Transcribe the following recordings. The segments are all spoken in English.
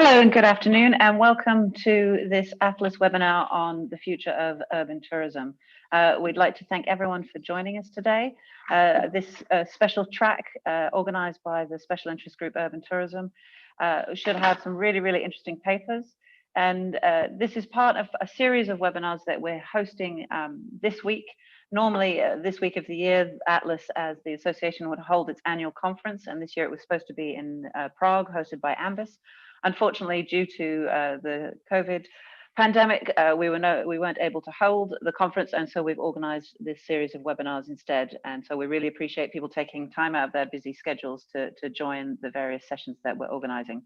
Hello and good afternoon, and welcome to this Atlas webinar on the future of urban tourism. We'd like to thank everyone for joining us today. This special track organized by the Special Interest Group Urban Tourism should have some really interesting papers. And this is part of a series of webinars that we're hosting this week. Normally, this week of the year, Atlas, as the association, would hold its annual conference, and this year it was supposed to be in Prague, hosted by Ambis. Unfortunately, due to the COVID pandemic, we weren't able to hold the conference, and so we've organized this series of webinars instead. And so we really appreciate people taking time out of their busy schedules to join the various sessions that we're organizing.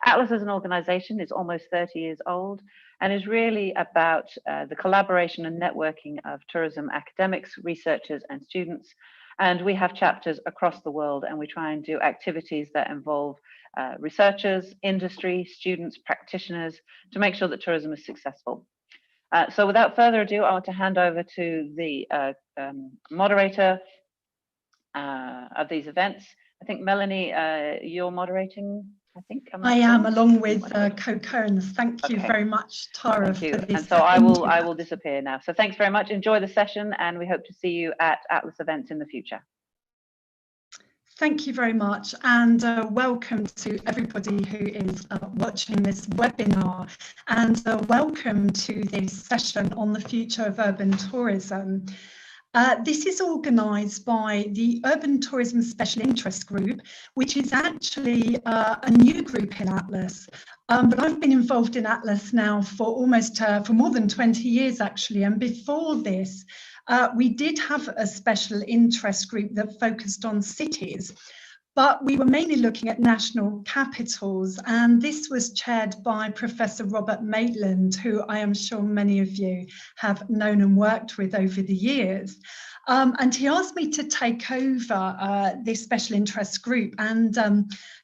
Atlas as an organization is almost 30 years old and is really about the collaboration and networking of tourism academics, researchers, and students. And we have chapters across the world, and we try and do activities that involve researchers, industry, students, practitioners, to make sure that tourism is successful. So without further ado, I want to hand over to the moderator of these events. I think, Melanie, you're moderating, I think. I am, along with Co-Cohens. Thank you very much, Tara, for this. And so I will disappear now. So thanks very much. Enjoy the session, and we hope to see you at Atlas events in the future. Thank you very much, and welcome to everybody who is watching this webinar, and welcome to this session on the future of urban tourism. This is organised by the Urban Tourism Special Interest Group, which is actually a new group in Atlas. But I've been involved in Atlas now for more than 20 years, actually, and before this, we did have a special interest group that focused on cities, but we were mainly looking at national capitals, and this was chaired by Professor Robert Maitland, who I am sure many of you have known and worked with over the years. And he asked me to take over this special interest group, and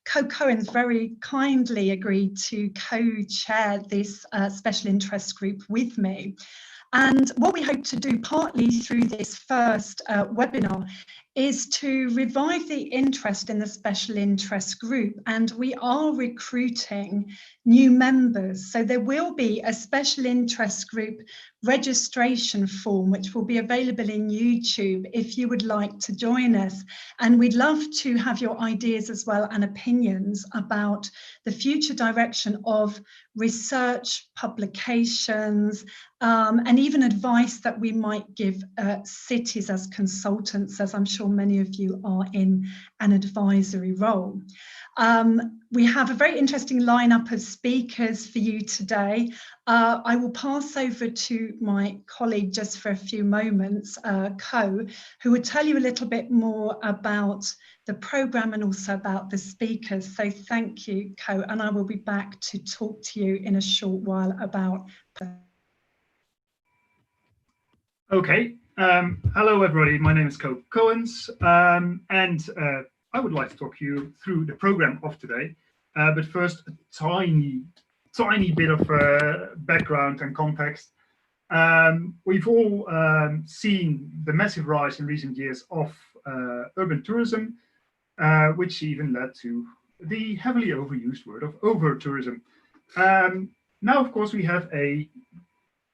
Co-Cohens very kindly agreed to co-chair this special interest group with me. And what we hope to do partly through this first webinar is to revive the interest in the special interest group, and we are recruiting new members. So there will be a special interest group registration form which will be available in YouTube if you would like to join us, and we'd love to have your ideas as well and opinions about the future direction of research, publications, and even advice that we might give cities as consultants, as I'm sure many of you are in an advisory role. We have a very interesting lineup of speakers for you today. I will pass over to my colleague just for a few moments, Co, who will tell you a little bit more about the programme and also about the speakers. So thank you, Co, and I will be back to talk to you in a short while about. Okay, hello everybody, my name is Co-Cohens, and I would like to talk you through the program of today. But first, a tiny bit of background and context. We've all seen the massive rise in recent years of urban tourism, which even led to the heavily overused word of over-tourism. Now, of course, we have a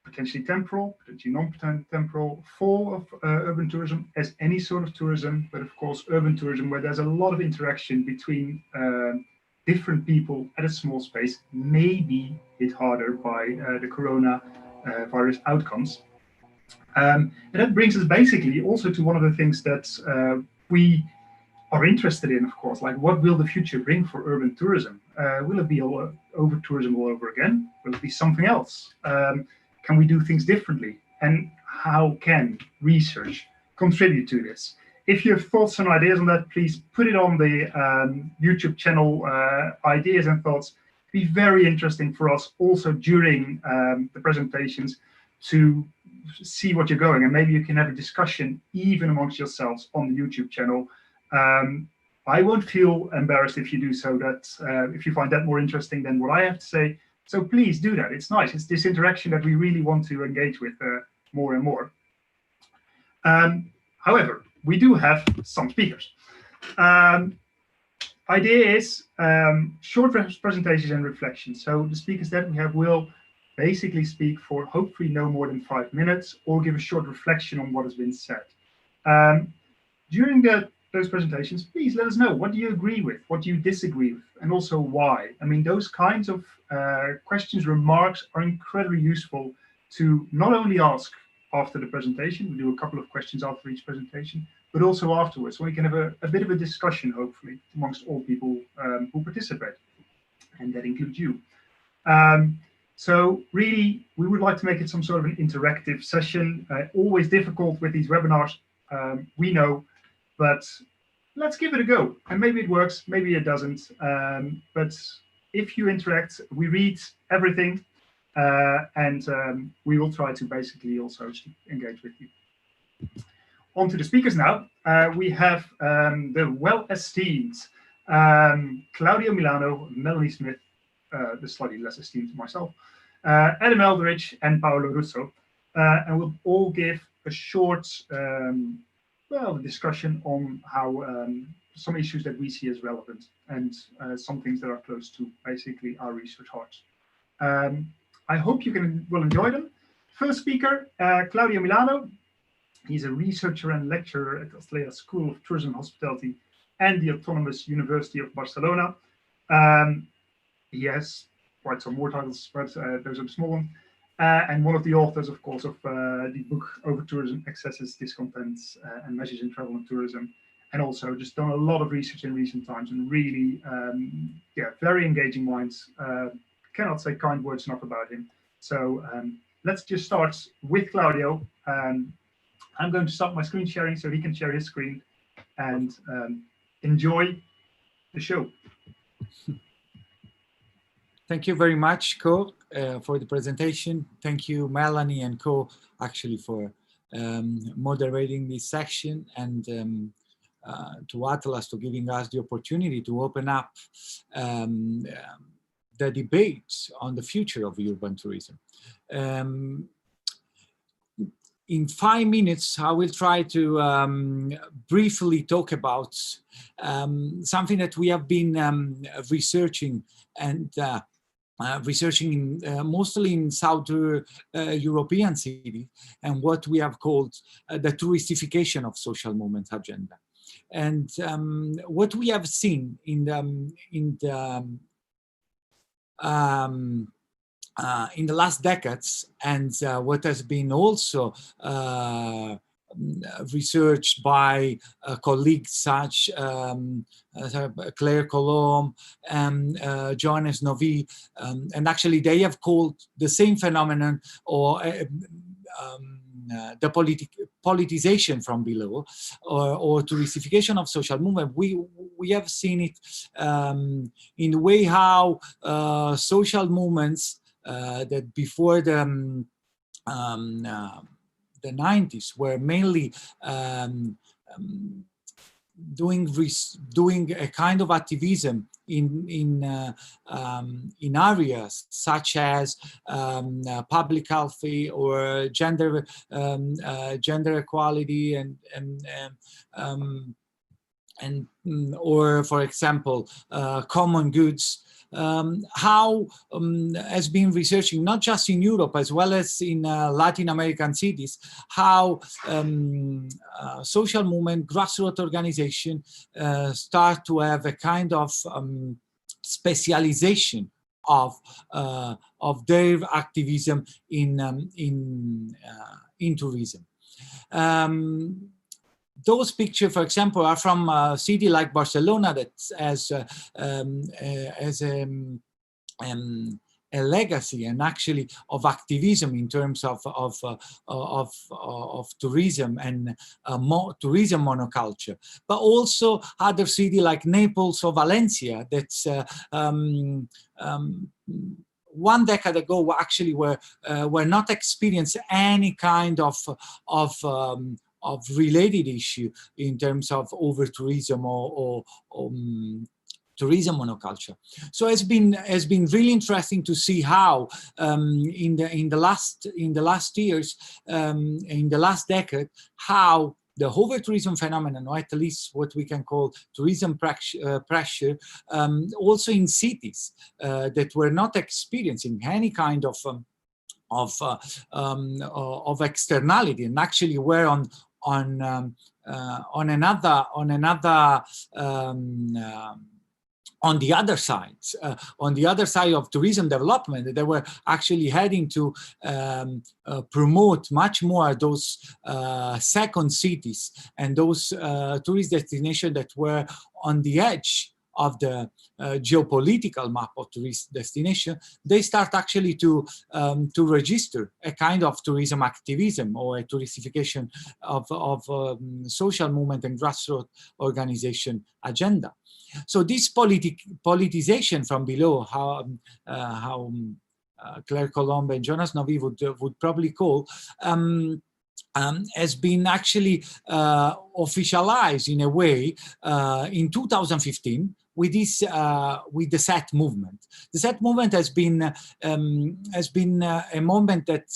potentially temporal, potentially non-temporal fall of urban tourism, as any sort of tourism, but of course urban tourism where there's a lot of interaction between different people at a small space may be hit harder by the coronavirus outcomes. And that brings us basically also to one of the things that we are interested in, of course, like what will the future bring for urban tourism? Will it be over tourism all over again? Will it be something else? Can we do things differently? And how can research contribute to this? If you have thoughts and ideas on that, please put it on the YouTube channel, ideas and thoughts. It'd be very interesting for us also during the presentations to see what you're going, and maybe you can have a discussion even amongst yourselves on the YouTube channel. I won't feel embarrassed if you do so, that if you find that more interesting than what I have to say. So please do that. It's nice. It's this interaction that we really want to engage with more and more. However, we do have some speakers. I idea is short presentations and reflections. So the speakers that we have will basically speak for hopefully no more than 5 minutes or give a short reflection on what has been said. During those presentations, please let us know, what do you agree with, what do you disagree with, and also why. I mean, those kinds of questions, remarks are incredibly useful to not only ask after the presentation, we do a couple of questions after each presentation, but also afterwards, so we can have a bit of a discussion, hopefully, amongst all people who participate, and that includes you. So really, we would like to make it some sort of an interactive session. Always difficult with these webinars, we know, but let's give it a go. And maybe it works, maybe it doesn't. But if you interact, we read everything, and we will try to basically also engage with you. On to the speakers now. We have the well-esteemed Claudia Milano, Melanie Smith, the slightly less esteemed myself, Adam Eldridge, and Paolo Russo. And we'll all give a short discussion on how some issues that we see as relevant and some things that are close to basically our research hearts. I hope you will enjoy them. First speaker, Claudia Milano. He's a researcher and lecturer at the School of Tourism and Hospitality and the Autonomous University of Barcelona. He has quite some more titles, but those are the small ones. And one of the authors, of course, of the book Over Tourism, Excesses, Discontents, and Measures in Travel and Tourism. And also just done a lot of research in recent times and really, very engaging minds. Cannot say kind words enough about him. So let's just start with Claudio. I'm going to stop my screen sharing so he can share his screen and enjoy the show. Thank you very much, Co, for the presentation. Thank you, Melanie and Co, actually, for moderating this section, and to Atlas for giving us the opportunity to open up the debate on the future of urban tourism. In 5 minutes, I will try to briefly talk about something that we have been researching and mostly in Southern European cities, and what we have called the touristification of social movement agenda. And what we have seen in the last decades, and what has been also researched by colleagues such Claire Colomb and Johannes Novi, and actually they have called the same phenomenon, or the politicization from below, or touristification of social movement. We have seen it in the way how social movements that before the 90s were mainly doing a kind of activism in areas such as public health or gender equality or, for example, common goods. How has been researching, not just in Europe as well as in Latin American cities, how social movement, grassroots organization start to have a kind of specialization of their activism in tourism. Those pictures, for example, are from a city like Barcelona that has a legacy and actually of activism in terms of tourism and tourism monoculture, but also other cities like Naples or Valencia that's 1 decade ago actually were not experienced any kind of related issue in terms of over-tourism or tourism monoculture. So it's been really interesting to see how in the last years, in the last decade, how over-tourism phenomenon, or at least what we can call tourism pressure, also in cities that were not experiencing any kind of externality, and actually were on the other side of tourism development. They were actually heading to promote much more those second cities and those tourist destinations that were on the edge of the geopolitical map of tourist destination. They start actually to register a kind of tourism activism, or a touristification of social movement and grassroots organization agenda. So this politicization from below, how Claire Colombe and Jonas Novi would probably call, has been actually officialized in a way in 2015 with this with the CEST movement. The CEST movement has been a movement that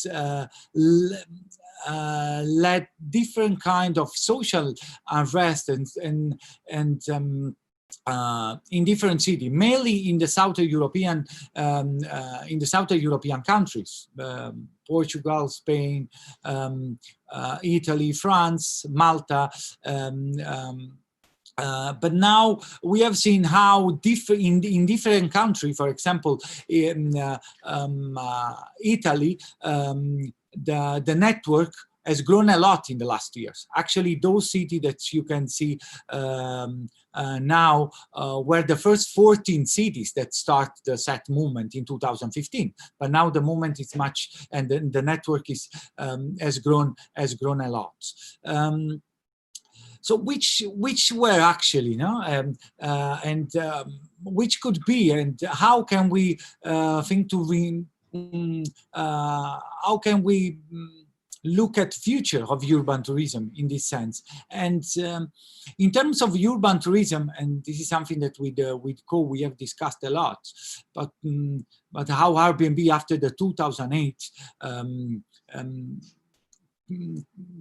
led different kind of social unrest and in different cities, mainly in the Southern European countries, Portugal, Spain, Italy, France, Malta. But now we have seen how in different countries, for example, in Italy, the network has grown a lot in the last years. Actually, those cities that you can see now were the first 14 cities that start the CEST movement in 2015. But now the movement is much, and the network is has grown a lot. So which were actually, which could be, and how can we think to how can we look at future of urban tourism in this sense? And in terms of urban tourism, and this is something that with Co we have discussed a lot, but how Airbnb after the 2008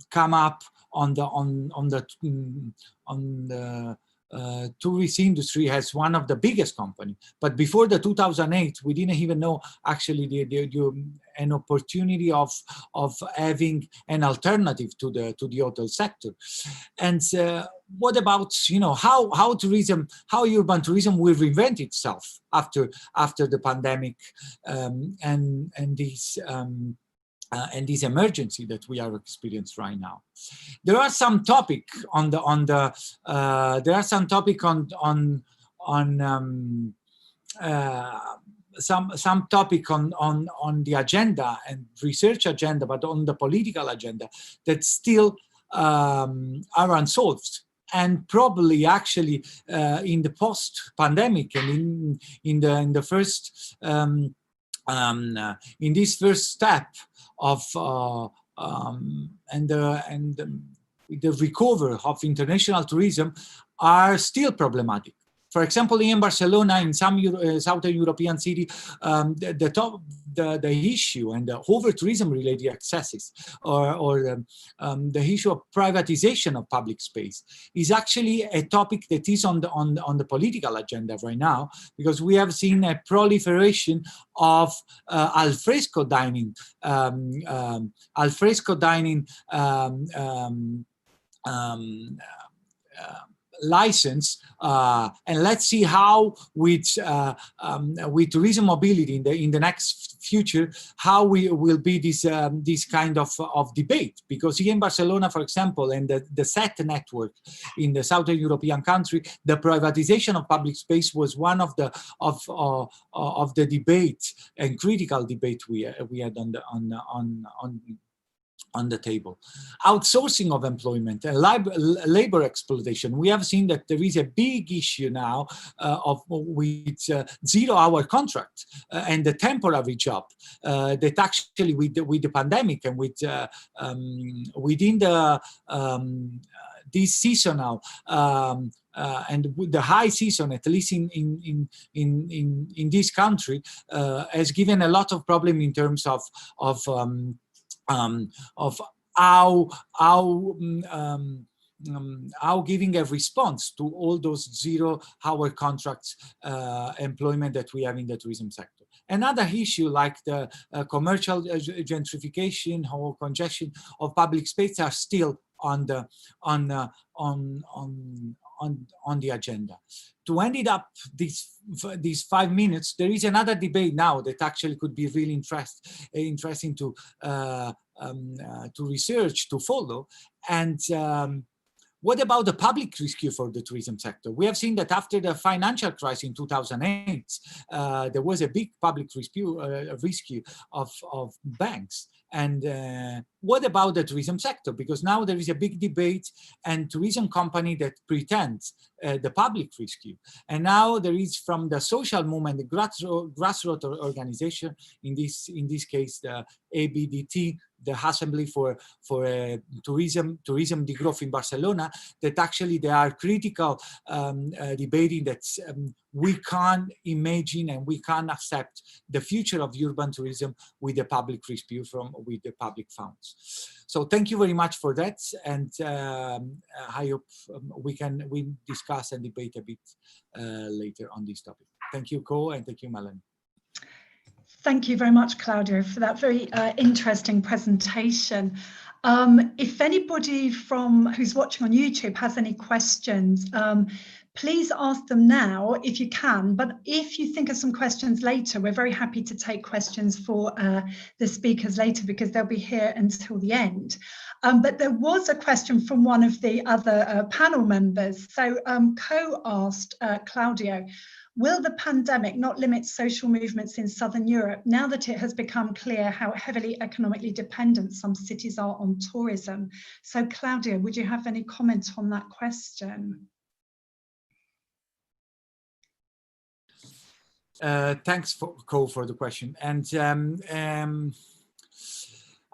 come up on the tourist industry as one of the biggest company. But before the 2008, we didn't even know actually an opportunity of having an alternative to the hotel sector. And what about how urban tourism will reinvent itself after the pandemic and this emergency that we are experiencing right now? There are some topic on the agenda and research agenda, but on the political agenda that still are unsolved. And probably actually in the post-pandemic and in the first in this first step of the recovery of international tourism are still problematic. For example, in Barcelona, in some Southern European city, the issue and the over-tourism related accesses, or the issue of privatization of public space is actually a topic that is on the political agenda right now, because we have seen a proliferation of alfresco dining, license, and let's see how with tourism mobility in the next future, how we will be this kind of debate. Because here in Barcelona, for example, and the CEST network in the Southern European country, the privatization of public space was one of the debate and critical debate we had on the table. Outsourcing of employment and labor exploitation. We have seen that there is a big issue now with 0-hour contract and the temporary job that actually with the pandemic and with within the this seasonal and with the high season, at least in this country, has given a lot of problem in terms of how giving a response to all those 0-hour contracts employment that we have in the tourism sector. Another issue like the commercial gentrification or congestion of public space are still on the agenda. To end it up these 5 minutes, there is another debate now that actually could be really interesting to research, to follow. And what about the public rescue for the tourism sector? We have seen that after the financial crisis in 2008, there was a big public rescue of banks. And what about the tourism sector? Because now there is a big debate and tourism company that pretends the public rescue. And now there is from the social movement, the grassroots organization, in this case, the ABDT, the Assembly for Tourism Degrowth in Barcelona, that actually they are critical debating that we can't imagine and we can't accept the future of urban tourism with the public rescue with the public funds. So thank you very much for that, and I hope we discuss and debate a bit later on this topic. Thank you, Ko, and thank you, Melanie. Thank you very much, Claudia, for that very interesting presentation. If anybody who's watching on YouTube has any questions, please ask them now if you can. But if you think of some questions later, we're very happy to take questions for the speakers later because they'll be here until the end. But there was a question from one of the other panel members. So Ko asked Claudia, will the pandemic not limit social movements in Southern Europe now that it has become clear how heavily economically dependent some cities are on tourism? So Claudia, would you have any comment on that question? Thanks, Ko, for the question. And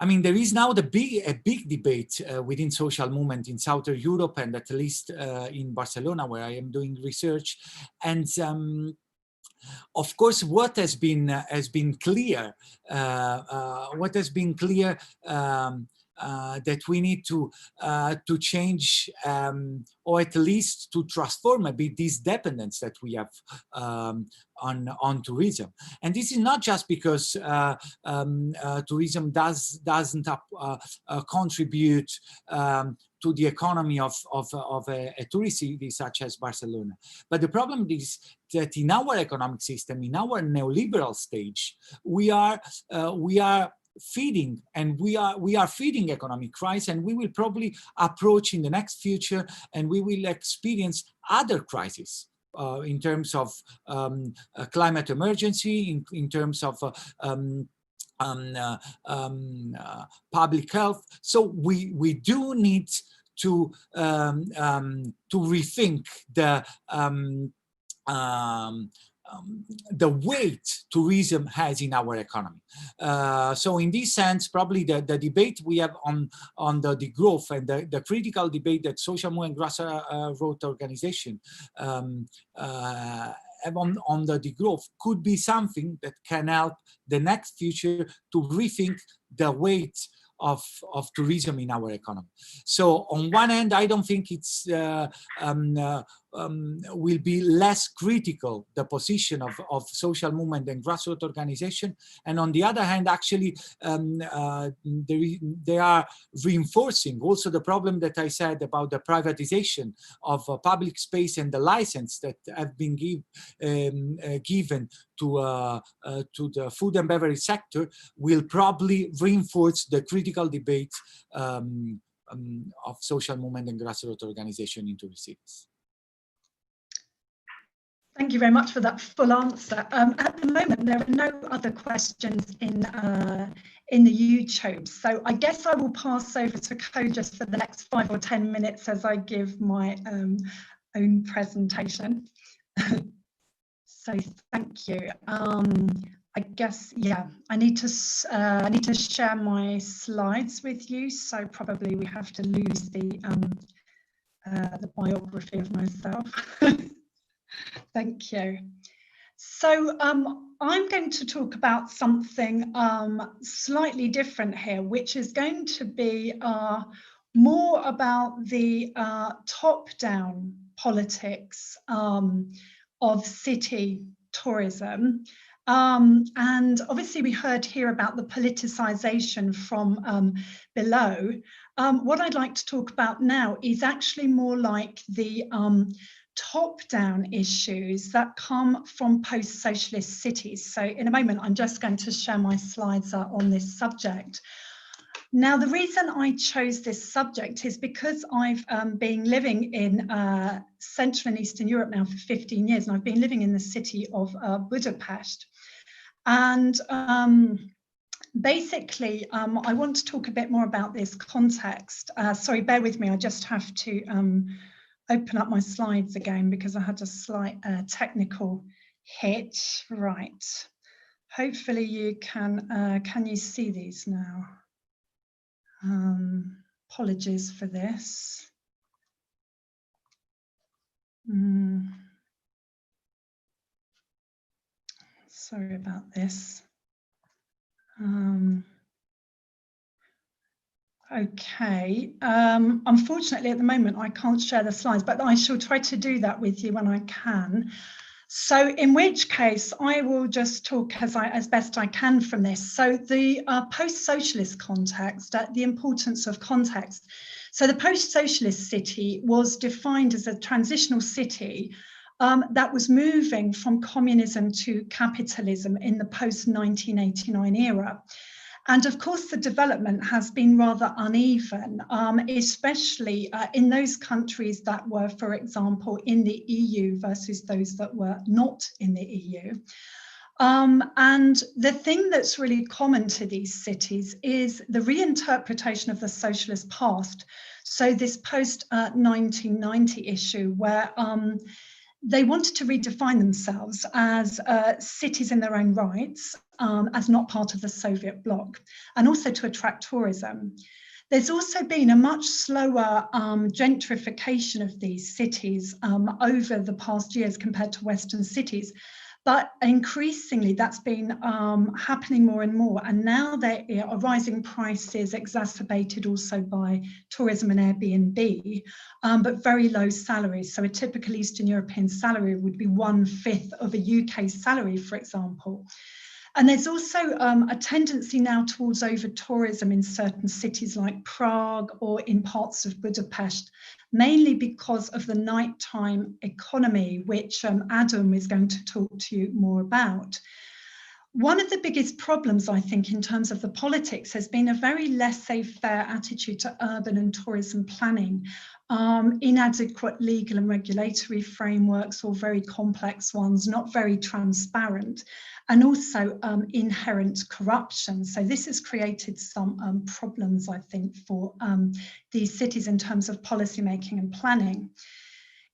I mean, there is now a big debate within social movement in Southern Europe, and at least in Barcelona, where I am doing research. And of course, what has been clear, that we need to change or at least to transform a bit this dependence that we have on tourism. And this is not just because tourism doesn't contribute to the economy of a tourist city such as Barcelona. But the problem is that in our economic system, in our neoliberal stage, we are feeding, and we are feeding economic crisis, and we will probably approach in the next future, and we will experience other crises in terms of climate emergency, in terms of public health. So we do need to rethink the weight tourism has in our economy. So in this sense, probably the debate we have on the degrowth and the critical debate that social movement grassroots organization have on the degrowth could be something that can help the next future to rethink the weight of tourism in our economy. So on one hand, I don't think it's will be less critical, the position of social movement and grassroots organization. And on the other hand, actually, they are reinforcing also the problem that I said about the privatization of public space and the license that have been given to the food and beverage sector will probably reinforce the critical debate of social movement and grassroots organization into the cities. Thank you very much for that full answer. At the moment, there are no other questions in the YouTube, so I guess I will pass over to Ko just for the next 5 or 10 minutes as I give my own presentation. So thank you. I guess, yeah, I need to share my slides with you, so probably we have to lose the biography of myself. Thank you. So I'm going to talk about something slightly different here, which is going to be more about the top-down politics of city tourism. And obviously we heard here about the politicization from below. What I'd like to talk about now is actually more like the top-down issues that come from post-socialist cities. So in a moment, I'm just going to share my slides on this subject. Now, the reason I chose this subject is because I've been living in Central and Eastern Europe now for 15 years, and I've been living in the city of Budapest. And basically, I want to talk a bit more about this context. Sorry, bear with me, I just have to open up my slides again because I had a slight technical hit. Right, hopefully you can you see these now? Apologies for this. Sorry about this. Okay, unfortunately at the moment I can't share the slides, but I shall try to do that with you when I can. So in which case I will just talk as best I can from this. So the post-socialist context, the importance of context. So the post-socialist city was defined as a transitional city that was moving from communism to capitalism in the post-1989 era. And of course, the development has been rather uneven, especially in those countries that were, for example, in the EU versus those that were not in the EU. And the thing that's really common to these cities is the reinterpretation of the socialist past. So this post-1990 issue where they wanted to redefine themselves as cities in their own rights, as not part of the Soviet bloc, and also to attract tourism. There's also been a much slower gentrification of these cities over the past years compared to Western cities. But increasingly, that's been happening more and more. And now there are rising prices exacerbated also by tourism and Airbnb, but very low salaries. So a typical Eastern European salary would be 1/5 of a UK salary, for example. And there's also a tendency now towards over-tourism in certain cities like Prague or in parts of Budapest, mainly because of the nighttime economy, which Adam is going to talk to you more about. One of the biggest problems, I think, in terms of the politics has been a very laissez-faire attitude to urban and tourism planning, inadequate legal and regulatory frameworks, or very complex ones, not very transparent, and also inherent corruption. So this has created some problems, I think, for these cities in terms of policymaking and planning.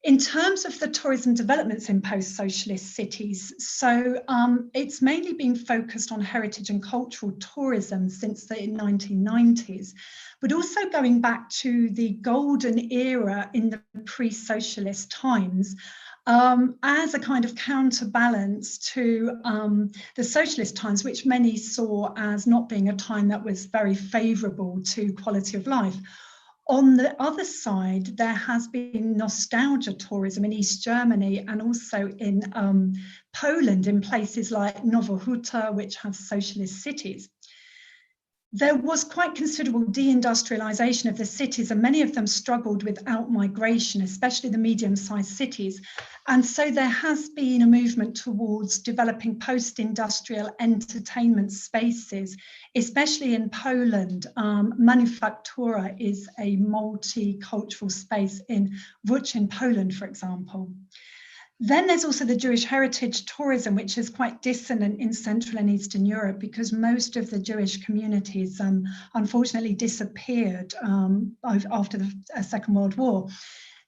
In terms of the tourism developments in post-socialist cities, so it's mainly been focused on heritage and cultural tourism since the 1990s, but also going back to the golden era in the pre-socialist times, as a kind of counterbalance to the socialist times, which many saw as not being a time that was very favourable to quality of life. On the other side, there has been nostalgia tourism in East Germany and also in Poland, in places like Nowa Huta, which have socialist cities. There was quite considerable deindustrialization of the cities, and many of them struggled with outmigration, especially the medium-sized cities. And so there has been a movement towards developing post-industrial entertainment spaces, especially in Poland. Manufaktura is a multicultural space in Łódź in Poland, for example. Then there's also the Jewish heritage tourism, which is quite dissonant in Central and Eastern Europe because most of the Jewish communities unfortunately disappeared after the Second World War.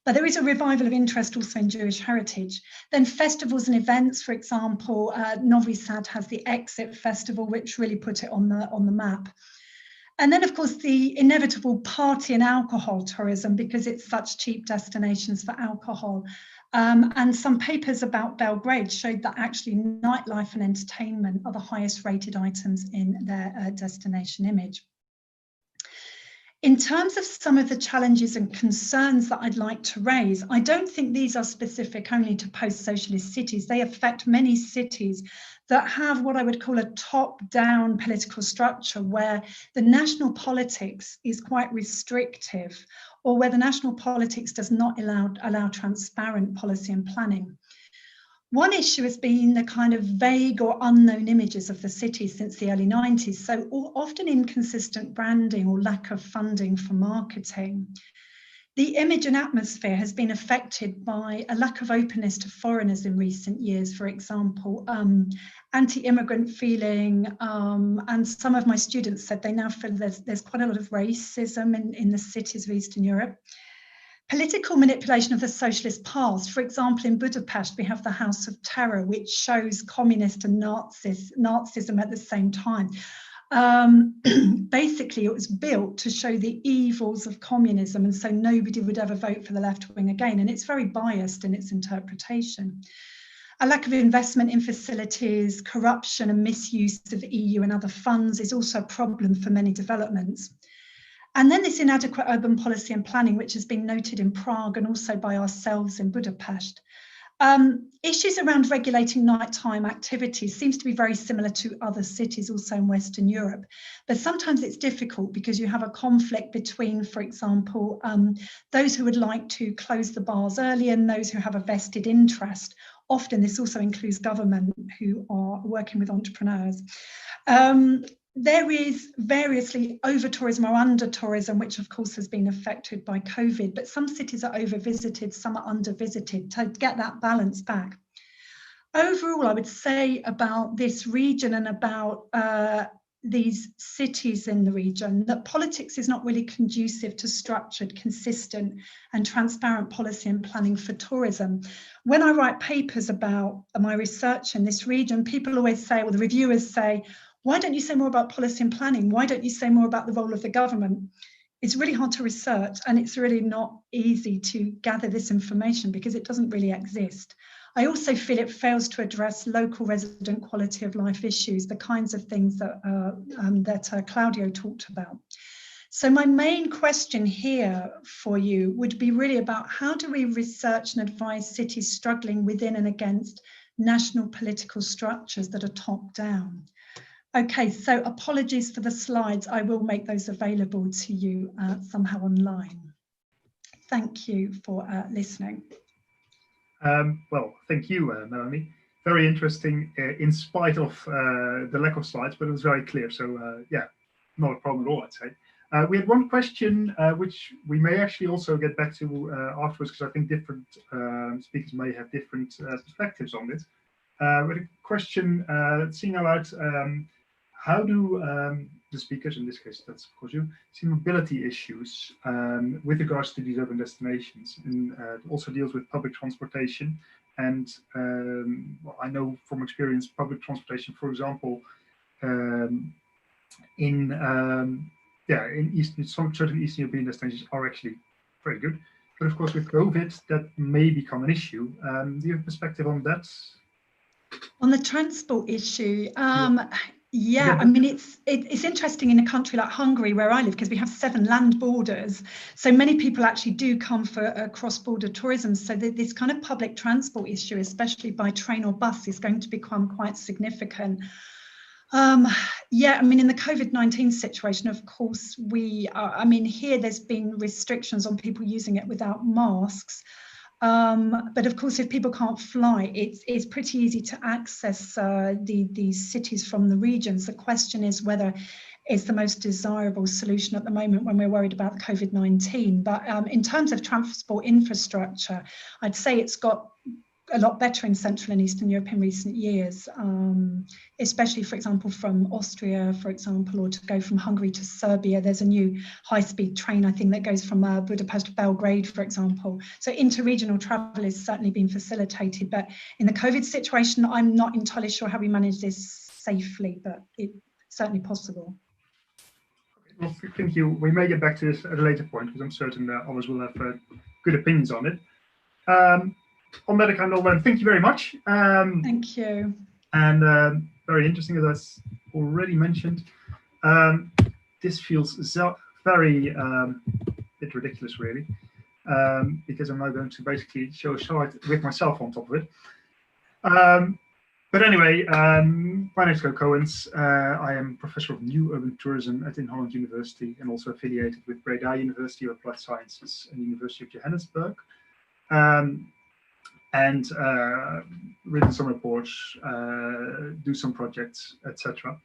But there is a revival of interest also in Jewish heritage. Then festivals and events, for example, Novi Sad has the Exit Festival, which really put it on the map. And then, of course, the inevitable party and alcohol tourism, because it's such cheap destinations for alcohol. And some papers about Belgrade showed that actually nightlife and entertainment are the highest rated items in their destination image. In terms of some of the challenges and concerns that I'd like to raise, I don't think these are specific only to post-socialist cities. They affect many cities that have what I would call a top-down political structure, where the national politics is quite restrictive, or where the national politics does not allow transparent policy and planning. One issue has been the kind of vague or unknown images of the city since the early 90s, so often inconsistent branding or lack of funding for marketing. The image and atmosphere has been affected by a lack of openness to foreigners in recent years, for example, anti-immigrant feeling, and some of my students said they now feel there's quite a lot of racism in the cities of Eastern Europe. Political manipulation of the socialist past. For example, in Budapest, we have the House of Terror, which shows communist and Nazism at the same time. Basically, it was built to show the evils of communism, and so nobody would ever vote for the left wing again. And it's very biased in its interpretation. A lack of investment in facilities, corruption and misuse of EU and other funds is also a problem for many developments. And then this inadequate urban policy and planning, which has been noted in Prague and also by ourselves in Budapest. Issues around regulating nighttime activities seems to be very similar to other cities also in Western Europe. But sometimes it's difficult because you have a conflict between, for example, those who would like to close the bars early and those who have a vested interest. Often this also includes government who are working with entrepreneurs. There is variously over-tourism or under-tourism, which of course has been affected by COVID, but some cities are over-visited, some are under-visited, to get that balance back. Overall, I would say about this region and about these cities in the region, that politics is not really conducive to structured, consistent and transparent policy and planning for tourism. When I write papers about my research in this region, people always say, well, the reviewers say, why don't you say more about policy and planning? Why don't you say more about the role of the government? It's really hard to research, and it's really not easy to gather this information because it doesn't really exist. I also feel it fails to address local resident quality of life issues, the kinds of things that Claudio talked about. So my main question here for you would be really about how do we research and advise cities struggling within and against national political structures that are top down? Okay, so apologies for the slides. I will make those available to you somehow online. Thank you for listening. Well, thank you, Melanie. Very interesting, in spite of the lack of slides, but it was very clear. So yeah, not a problem at all, I'd say. We had one question, which we may actually also get back to afterwards, because I think different speakers may have different perspectives on this. But a question, seeing out, how do the speakers, in this case, that's of course you, see mobility issues with regards to these urban destinations, and also deals with public transportation. And well, I know from experience, public transportation, for example, in some certain Eastern European destinations are actually very good. But of course, with COVID, that may become an issue. Do you have a perspective on that? On the transport issue, yeah, I mean, it's interesting in a country like Hungary, where I live, because we have 7 land borders. So many people actually do come for cross-border tourism. So this kind of public transport issue, especially by train or bus, is going to become quite significant. Yeah, I mean, in the COVID-19 situation, of course, I mean, here there's been restrictions on people using it without masks. But of course, if people can't fly, it's pretty easy to access these cities from the regions. The question is whether it's the most desirable solution at the moment when we're worried about COVID-19. But in terms of transport infrastructure, I'd say it's got a lot better in Central and Eastern Europe in recent years, especially, for example, from Austria, for example, or to go from Hungary to Serbia. There's a new high-speed train, I think, that goes from Budapest to Belgrade, for example. So interregional travel is certainly being facilitated. But in the COVID situation, I'm not entirely sure how we manage this safely, but it's certainly possible. Well, thank you. We may get back to this at a later point, because I'm certain that others will have good opinions on it. On that account, I'll thank you very much. Thank you. And very interesting, as I already mentioned. This feels very bit ridiculous, really, because I'm now going to basically show a slide with myself on top of it. But anyway, my name is Co Coens. I am Professor of New Urban Tourism at In Holland University and also affiliated with Breda University of Applied Sciences and University of Johannesburg. And written some reports, do some projects, etc.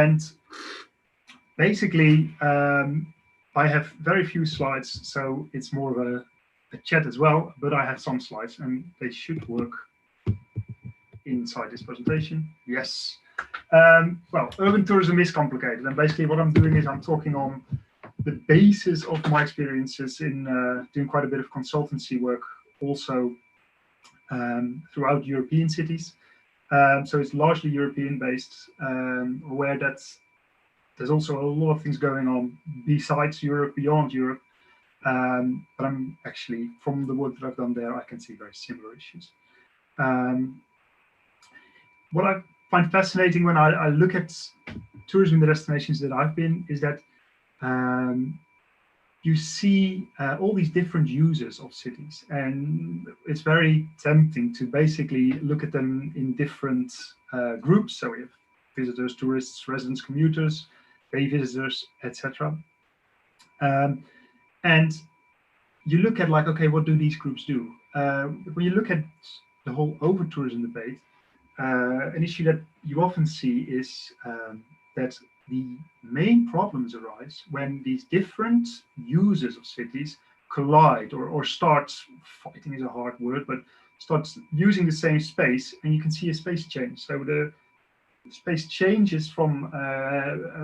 And basically, I have very few slides, so it's more of a chat as well, but I have some slides and they should work inside this presentation. Yes. Well, urban tourism is complicated, and basically what I'm doing is I'm talking on the basis of my experiences in doing quite a bit of consultancy work also throughout European cities. So it's largely European based, aware that there's also a lot of things going on besides Europe, beyond Europe. But I'm actually, from the work that I've done there, I can see very similar issues. What I find fascinating when I look at tourism in the destinations that I've been is that you see all these different users of cities, and it's very tempting to basically look at them in different groups. So we have visitors, tourists, residents, commuters, day visitors, etc. And you look at like, okay, what do these groups do? When you look at the whole over-tourism debate, an issue that you often see is that the main problems arise when these different users of cities collide or start fighting is a hard word, but starts using the same space, and you can see a space change. So the space changes from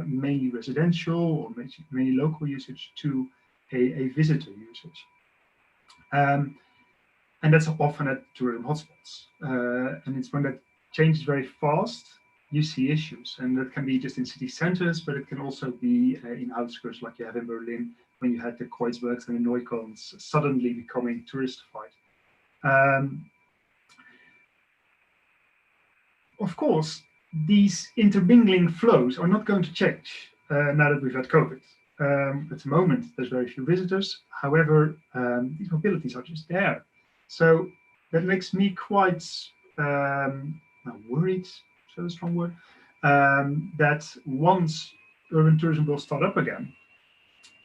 mainly residential or mainly local usage to a visitor usage. And that's often at tourism hotspots. And it's when that changes very fast, you see issues. And that can be just in city centers, but it can also be in outskirts like you have in Berlin, when you had the Kreuzbergs and the Neuköllns suddenly becoming touristified. Of course, these intermingling flows are not going to change now that we've had COVID. At the moment, there's very few visitors. However, these mobilities are just there. So that makes me quite worried, so a strong word, that once urban tourism will start up again,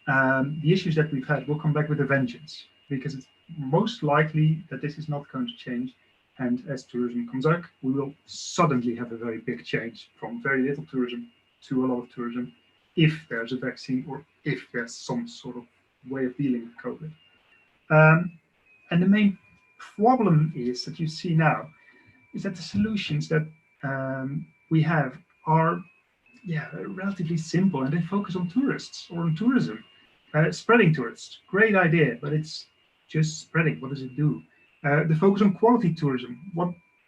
the issues that we've had will come back with a vengeance, because it's most likely that this is not going to change. And as tourism comes back, we will suddenly have a very big change from very little tourism to a lot of tourism, if there's a vaccine or if there's some sort of way of dealing with COVID. And the main problem is that you see now is that the solutions that we have are relatively simple, and they focus on tourists or on tourism, spreading tourists. Great idea, but it's just spreading. What does it do? The focus on quality tourism.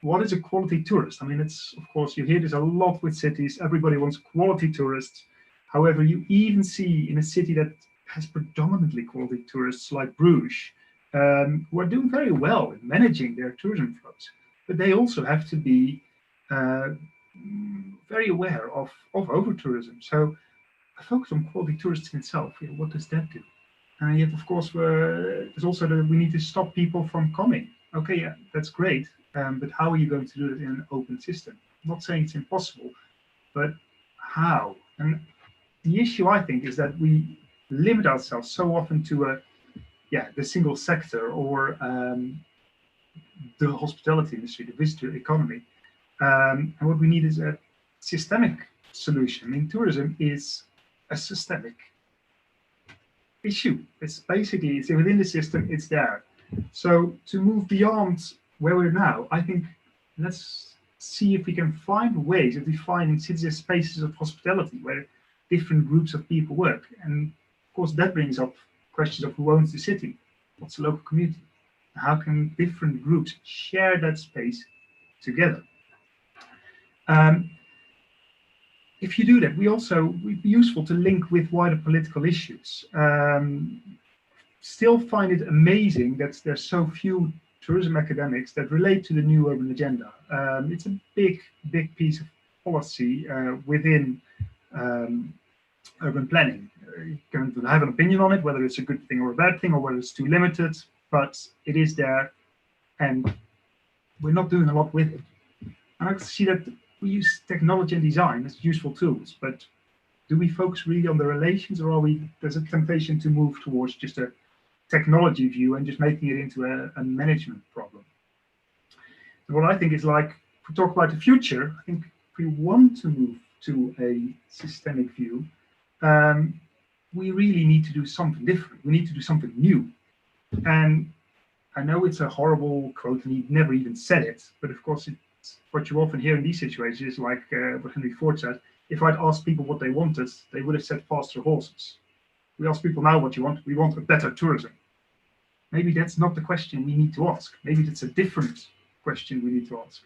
What is a quality tourist? I mean, it's, of course, you hear this a lot with cities. Everybody wants quality tourists. However, you even see in a city that has predominantly quality tourists like Bruges, who are doing very well in managing their tourism flows, but they also have to be very aware of over-tourism. So a focus on quality tourists in itself, what does that do? And yet, of course, there's also that we need to stop people from coming. Okay, yeah, that's great, but how are you going to do it in an open system? I'm not saying it's impossible, but how? And the issue, I think, is that we limit ourselves so often to the single sector or the hospitality industry, the visitor economy. And what we need is a systemic solution. I mean, tourism is a systemic issue. It's basically, it's within the system, it's there. So to move beyond where we're now, I think let's see if we can find ways of defining cities as spaces of hospitality where different groups of people work. And of course, that brings up questions of who owns the city, what's the local community, how can different groups share that space together. If you do that, would be useful to link with wider political issues. Still find it amazing that there's so few tourism academics that relate to the new urban agenda. It's a big piece of policy within urban planning. going to have an opinion on it, whether it's a good thing or a bad thing, or whether it's too limited, but it is there, and we're not doing a lot with it. And I see that we use technology and design as useful tools, but do we focus really on the relations, or there's a temptation to move towards just a technology view and just making it into a management problem? And what I think is, like, if we talk about the future, I think if we want to move to a systemic view, we really need to do something different. We need to do something new. And I know it's a horrible quote, and he never even said it, but of course, it's what you often hear in these situations is like what Henry Ford said: if I'd asked people what they wanted, they would have said faster horses. We ask people now what you want. We want a better tourism. Maybe that's not the question we need to ask. Maybe that's a different question we need to ask.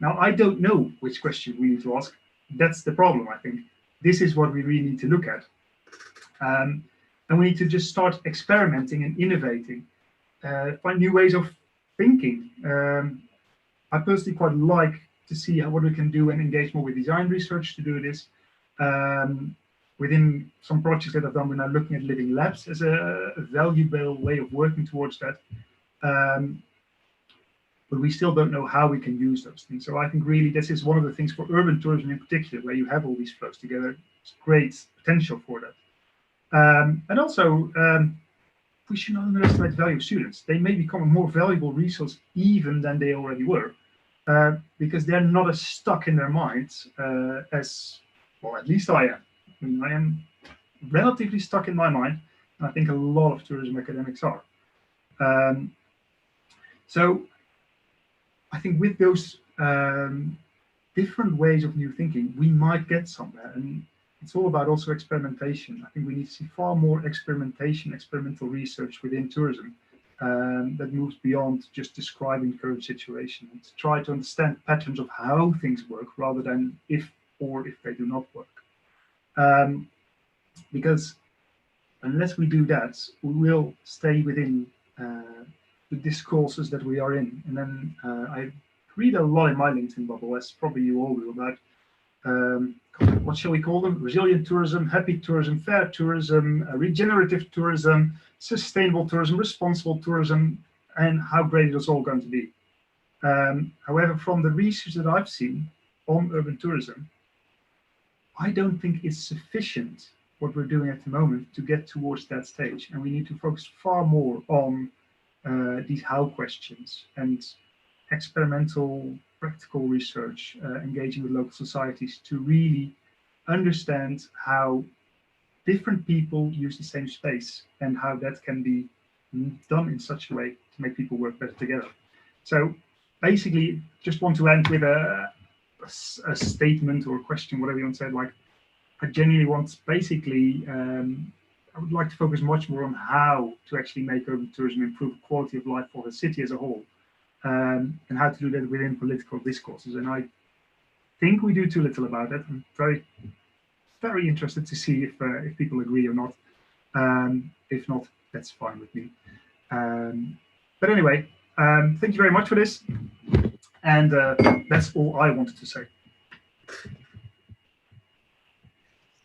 Now, I don't know which question we need to ask. That's the problem, I think. This is what we really need to look at. And we need to just start experimenting and innovating, find new ways of thinking. I personally quite like to see what we can do and engage more with design research to do this. Within some projects that I've done, we're now looking at living labs as a valuable way of working towards that. But we still don't know how we can use those things. So I think really this is one of the things for urban tourism in particular, where you have all these flows together. It's great potential for that. And also, we should not underestimate the value of students. They may become a more valuable resource even than they already were, because they're not as stuck in their minds as, well, at least I am. I mean, I am relatively stuck in my mind, and I think a lot of tourism academics are. So I think with those different ways of new thinking, we might get somewhere. And it's all about also experimentation. I think we need to see far more experimentation, experimental research within tourism that moves beyond just describing the current situation, and to try to understand patterns of how things work rather than if they do not work. Because unless we do that, we will stay within the discourses that we are in. And then I read a lot in my LinkedIn bubble, as probably you all do, about what shall we call them? Resilient tourism, happy tourism, fair tourism, regenerative tourism, sustainable tourism, responsible tourism, and how great it is all going to be. However, from the research that I've seen on urban tourism, I don't think it's sufficient what we're doing at the moment to get towards that stage. And we need to focus far more on these how questions and experimental, practical research, engaging with local societies to really understand how different people use the same space and how that can be done in such a way to make people work better together. So basically, just want to end with a statement or a question, whatever you want to say. Like, I genuinely want, basically, I would like to focus much more on how to actually make urban tourism improve the quality of life for the city as a whole, and how to do that within political discourses. And I think we do too little about that. I'm very, very interested to see if people agree or not. If not, that's fine with me. But anyway, thank you very much for this. And that's all I wanted to say.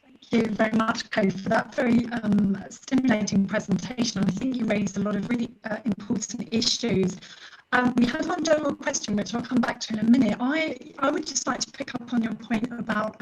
Thank you very much, Co, for that very stimulating presentation. I think you raised a lot of really important issues. We had one general question, which I'll come back to in a minute. I would just like to pick up on your point about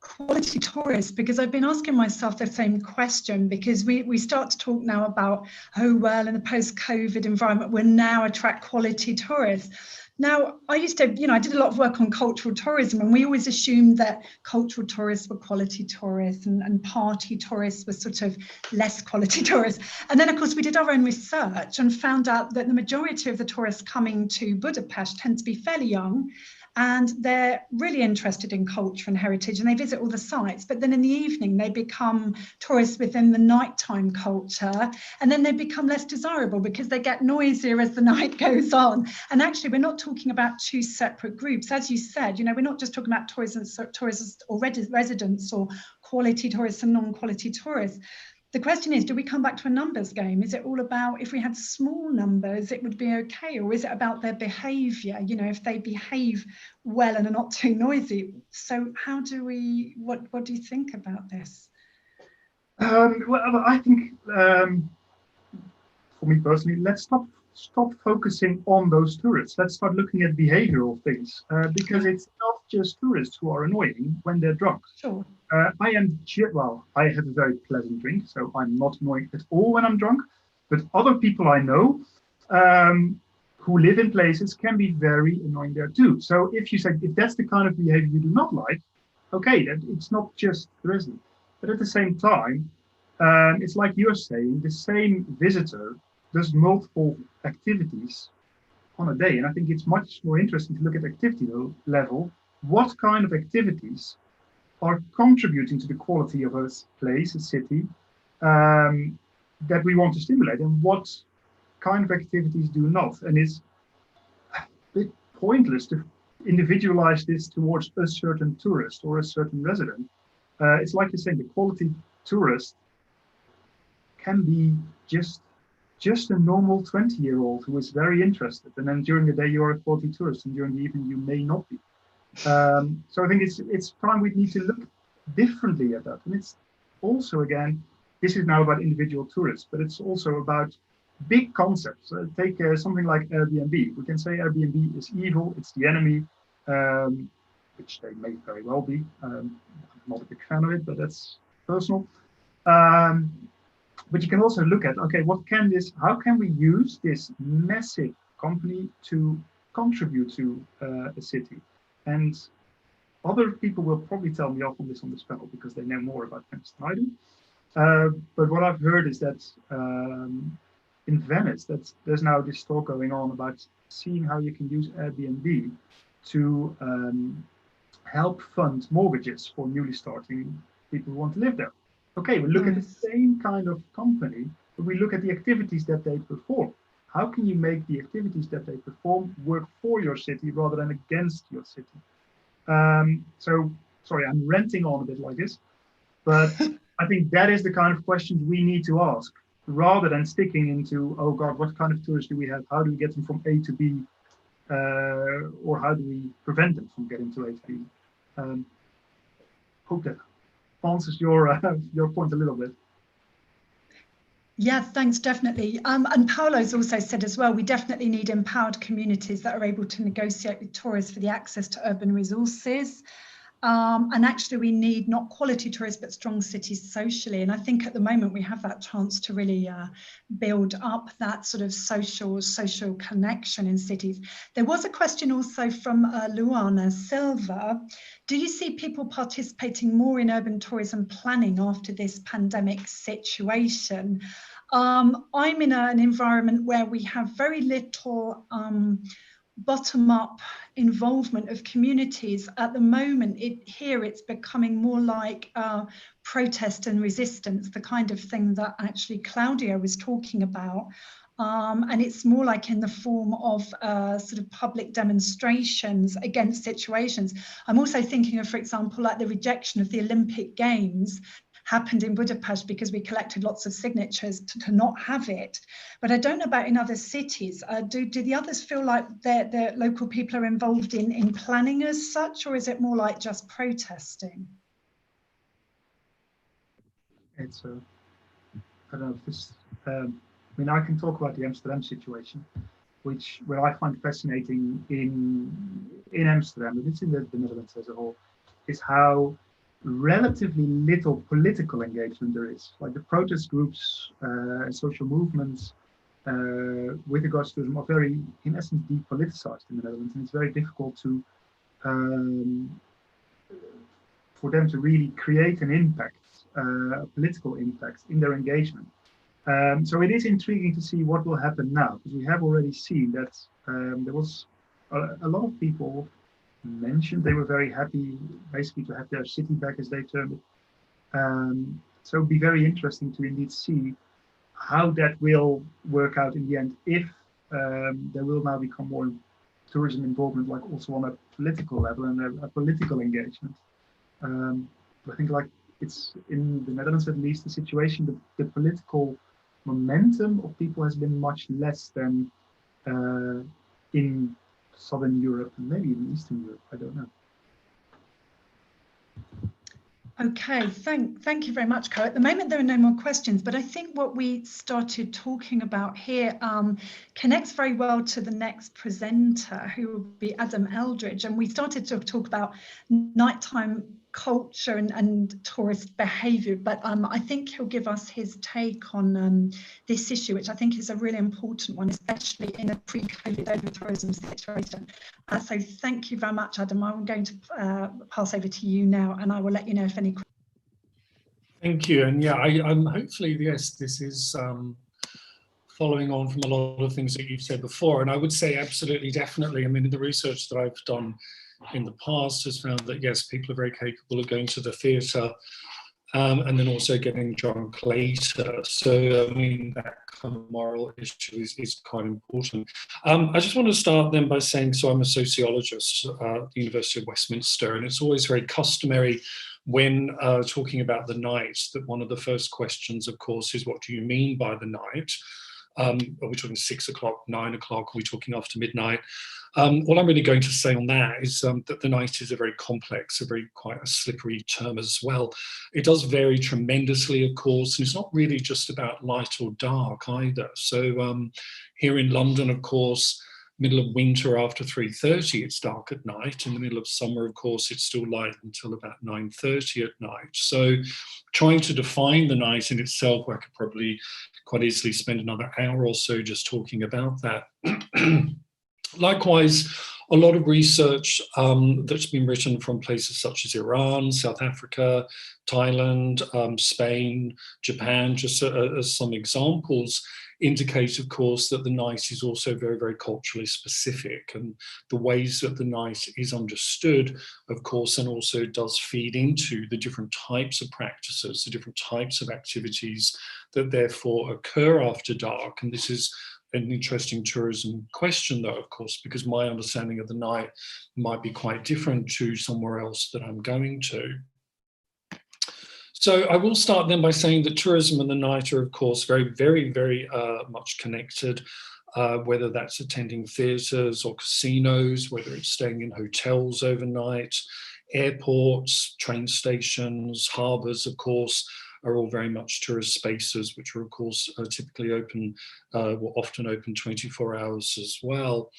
quality tourists, because I've been asking myself the same question, because we start to talk now about, oh, well, in the post-COVID environment, we'll now attract quality tourists. Now, I used to, I did a lot of work on cultural tourism, and we always assumed that cultural tourists were quality tourists and party tourists were sort of less quality tourists. And then, of course, we did our own research and found out that the majority of the tourists coming to Budapest tend to be fairly young, and they're really interested in culture and heritage, and they visit all the sites. But then in the evening, they become tourists within the nighttime culture, and then they become less desirable because they get noisier as the night goes on. And actually, we're not talking about two separate groups. As you said, we're not just talking about tourists or residents, or quality tourists and non-quality tourists. The question is, do we come back to a numbers game? Is it all about, if we had small numbers, it would be okay? Or is it about their behavior? If they behave well and are not too noisy. So how do we, what do you think about this? Well, I think for me personally, let's stop focusing on those tourists. Let's start looking at behavioral things because it's not just tourists who are annoying when they're drunk. Sure. I have a very pleasant drink, so I'm not annoying at all when I'm drunk. But other people I know who live in places can be very annoying there too. So if that's the kind of behavior you do not like, okay, it's not just tourism. But at the same time, it's like you're saying, the same visitor does multiple activities on a day. And I think it's much more interesting to look at activity level. What kind of activities are contributing to the quality of a place, a city, that we want to stimulate, and what kind of activities do not? And it's a bit pointless to individualize this towards a certain tourist or a certain resident. It's like you're saying, the quality tourist can be just a normal 20-year-old who is very interested, and then during the day you are a quality tourist, and during the evening you may not be. So I think it's time we need to look differently at that. And it's also, again, this is now about individual tourists, but it's also about big concepts. Take something like Airbnb. We can say Airbnb is evil, it's the enemy, which they may very well be. I'm not a big fan of it, but that's personal. But you can also look at, okay, how can we use this massive company to contribute to a city? And other people will probably tell me off on this panel because they know more about Venice than I do. But what I've heard is that in Venice, there's now this talk going on about seeing how you can use Airbnb to help fund mortgages for newly starting people who want to live there. Okay, we look at the same kind of company, but we look at the activities that they perform. How can you make the activities that they perform work for your city rather than against your city? So, sorry, I'm ranting on a bit like this, but I think that is the kind of questions we need to ask, rather than sticking into, oh God, what kind of tourists do we have? How do we get them from A to B? Or how do we prevent them from getting to A to B? Hope that answers your point a little bit. Yeah, thanks, definitely. And Paolo's also said as well, we definitely need empowered communities that are able to negotiate with tourists for the access to urban resources. And actually we need not quality tourists, but strong cities socially. And I think at the moment we have that chance to really build up that sort of social connection in cities. There was a question also from Luana Silva. Do you see people participating more in urban tourism planning after this pandemic situation? I'm in an environment where we have very little bottom-up involvement of communities. At the moment, it's becoming more like protest and resistance, the kind of thing that actually Claudia was talking about. And it's more like in the form of sort of public demonstrations against situations. I'm also thinking of, for example, like the rejection of the Olympic Games happened in Budapest because we collected lots of signatures to not have it. But I don't know about in other cities. Do the others feel like the local people are involved in planning as such, or is it more like just protesting? It's I don't know if this. I mean, I can talk about the Amsterdam situation, what I find fascinating in Amsterdam, and it's in the Netherlands as a whole, is how relatively little political engagement there is. Like the protest groups and social movements with regards to tourism are very, in essence, depoliticized in the Netherlands, and it's very difficult to for them to really create an impact, a political impact in their engagement. So it is intriguing to see what will happen now, because we have already seen that there was a lot of people mentioned they were very happy basically to have their city back, as they termed it. So it'd be very interesting to indeed see how that will work out in the end, if there will now become more tourism involvement, like also on a political level and a political engagement. I think like it's in the Netherlands, at least, the situation, the political momentum of people has been much less than in Southern Europe and maybe even Eastern Europe. I don't know. Okay, thank you very much, Co. At the moment, there are no more questions, but I think what we started talking about here connects very well to the next presenter, who will be Adam Eldridge. And we started to talk about nighttime culture and tourist behaviour, but I think he'll give us his take on this issue, which I think is a really important one, especially in a pre-COVID over-tourism situation. So thank you very much, Adam. I'm going to pass over to you now, and I will let you know if any. Thank you. And yeah, I'm hopefully, yes, this is following on from a lot of things that you've said before. And I would say absolutely, definitely. I mean, the research that I've done in the past has found that, yes, people are very capable of going to the theatre and then also getting drunk later. So, I mean, that kind of moral issue is quite important. I just want to start then by saying, so I'm a sociologist at the University of Westminster, and it's always very customary when talking about the night that one of the first questions, of course, is what do you mean by the night? Are we talking 6 o'clock, 9 o'clock? Are we talking after midnight? What I'm really going to say on that is that the night is a very complex, quite a slippery term as well. It does vary tremendously, of course, and it's not really just about light or dark either. So here in London, of course, middle of winter after 3:30, it's dark at night. In the middle of summer, of course, it's still light until about 9:30 at night. So trying to define the night in itself, I could probably quite easily spend another hour or so just talking about that. Likewise, a lot of research that's been written from places such as Iran, South Africa, Thailand, Spain, Japan, just as some examples, indicate, of course, that the night is also very, very culturally specific, and the ways that the night is understood, of course, and also does feed into the different types of practices, the different types of activities that therefore occur after dark. And this is an interesting tourism question, though, of course, because my understanding of the night might be quite different to somewhere else that I'm going to. So I will start then by saying that tourism and the night are, of course, very, very, very much connected, whether that's attending theatres or casinos, whether it's staying in hotels overnight, airports, train stations, harbours, of course, are all very much tourist spaces, which are, of course, typically open, often open 24 hours as well.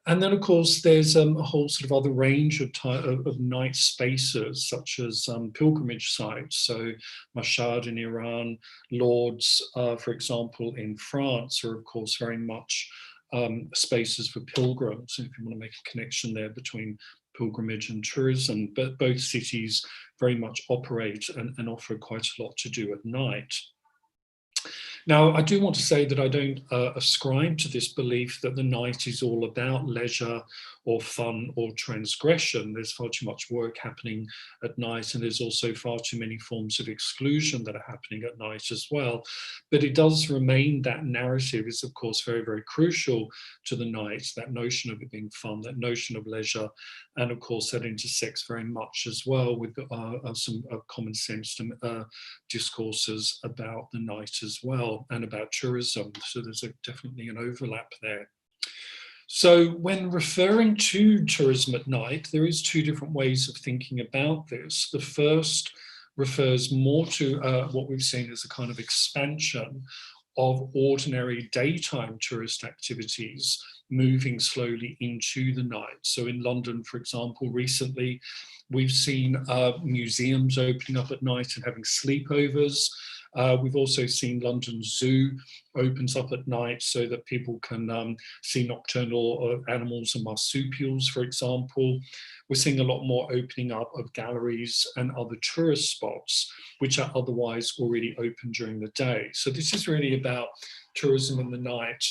And then, of course, there's a whole sort of other range of night spaces, such as pilgrimage sites. So Mashhad in Iran, Lourdes, for example, in France, are, of course, very much spaces for pilgrims, if you want to make a connection there between pilgrimage and tourism. But both cities very much operate and offer quite a lot to do at night. Now, I do want to say that I don't ascribe to this belief that the night is all about leisure or fun or transgression. There's far too much work happening at night, and there's also far too many forms of exclusion that are happening at night as well. But it does remain, that narrative is, of course, very, very crucial to the night, that notion of it being fun, that notion of leisure, and of course that intersects very much as well with some common sense discourses about the night as well, and about tourism. So there's definitely an overlap there. So when referring to tourism at night, there is two different ways of thinking about this. The first refers more to what we've seen as a kind of expansion of ordinary daytime tourist activities moving slowly into the night. So in London, for example, recently, we've seen museums opening up at night and having sleepovers. We've also seen London Zoo opens up at night so that people can see nocturnal animals and marsupials, for example. We're seeing a lot more opening up of galleries and other tourist spots, which are otherwise already open during the day. So this is really about tourism in the night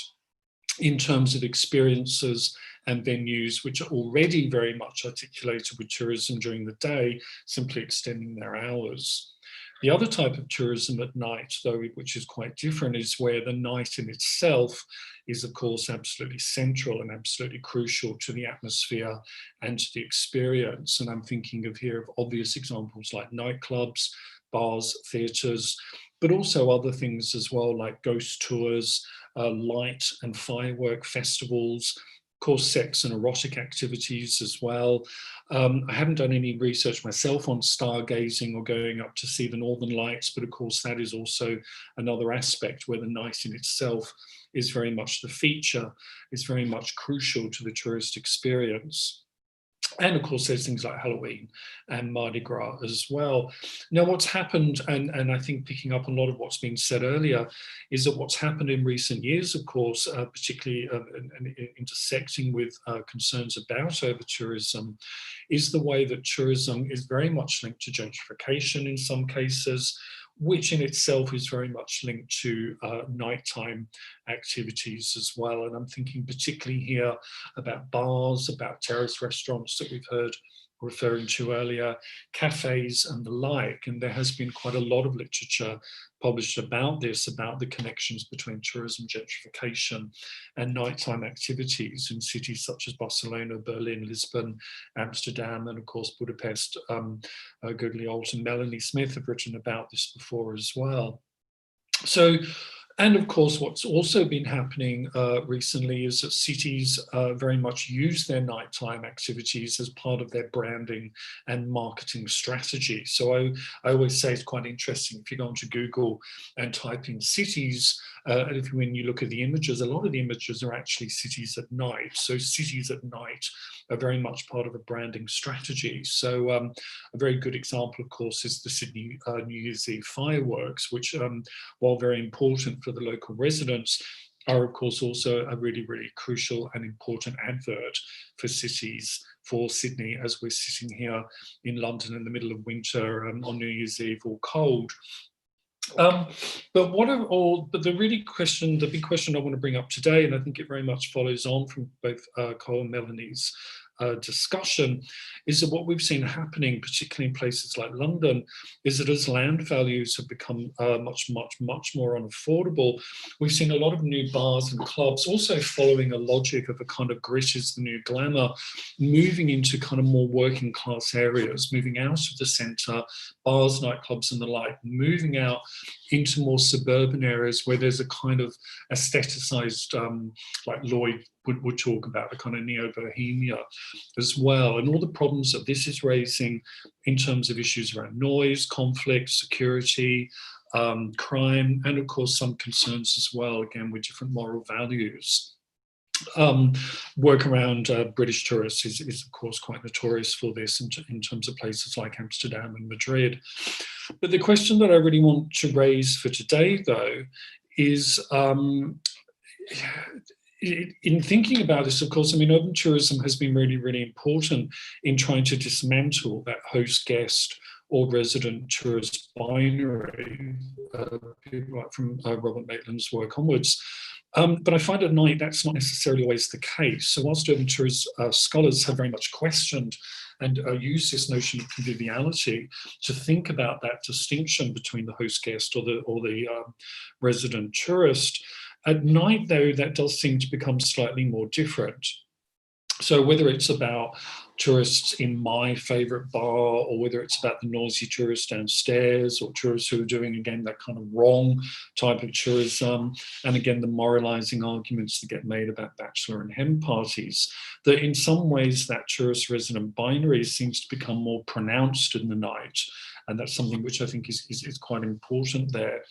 in terms of experiences and venues which are already very much articulated with tourism during the day, simply extending their hours. The other type of tourism at night, though, which is quite different, is where the night in itself is, of course, absolutely central and absolutely crucial to the atmosphere and to the experience. And I'm thinking of here of obvious examples like nightclubs, bars, theatres, but also other things as well, like ghost tours, light and firework festivals, course, sex and erotic activities as well. I haven't done any research myself on stargazing or going up to see the northern lights, but of course that is also another aspect where the night in itself is very much the feature, is very much crucial to the tourist experience. And of course, there's things like Halloween and Mardi Gras as well. Now, what's happened, and I think picking up a lot of what's been said earlier, is that what's happened in recent years, of course, particularly intersecting with concerns about over-tourism, is the way that tourism is very much linked to gentrification in some cases, which in itself is very much linked to nighttime activities as well. And I'm thinking particularly here about bars, about terrace restaurants that we've heard referring to earlier, cafes and the like. And there has been quite a lot of literature published about this, about the connections between tourism, gentrification and nighttime activities in cities such as Barcelona, Berlin, Lisbon, Amsterdam, and of course Budapest. Goodley Holt and Melanie Smith have written about this before as well. So, and of course, what's also been happening recently is that cities very much use their nighttime activities as part of their branding and marketing strategy. So I always say it's quite interesting if you go onto Google and type in cities, and when you look at the images, a lot of the images are actually cities at night. So cities at night are very much part of a branding strategy. So a very good example, of course, is the Sydney New Year's Eve fireworks, which, while very important for the local residents, are of course also a really, really crucial and important advert for cities, for Sydney, as we're sitting here in London in the middle of winter on New Year's Eve, all cold. But the big question I want to bring up today, and I think it very much follows on from both Cole and Melanie's discussion, is that what we've seen happening, particularly in places like London, is that as land values have become much more unaffordable, we've seen a lot of new bars and clubs also following a logic of a kind of grit is the new glamour, moving into kind of more working class areas, moving out of the centre, bars, nightclubs and the like, moving out into more suburban areas where there's a kind of aestheticized, like Lloyd would talk about, a kind of neo-bohemia as well, and all the problems that this is raising in terms of issues around noise, conflict, security, crime, and of course some concerns as well, again, with different moral values. Work around British tourists is of course quite notorious for this in terms of places like Amsterdam and Madrid. But the question that I really want to raise for today, though, is in thinking about this, of course, I mean, urban tourism has been really, really important in trying to dismantle that host-guest or resident tourist binary, from Robert Maitland's work onwards. But I find at night that's not necessarily always the case. So whilst urban tourist scholars have very much questioned and used this notion of conviviality to think about that distinction between the host guest or the resident tourist, at night though that does seem to become slightly more different. So whether it's about tourists in my favourite bar, or whether it's about the noisy tourists downstairs, or tourists who are doing, again, that kind of wrong type of tourism, and again, the moralising arguments that get made about bachelor and hen parties, that in some ways that tourist-resident binary seems to become more pronounced in the night. And that's something which I think is quite important there.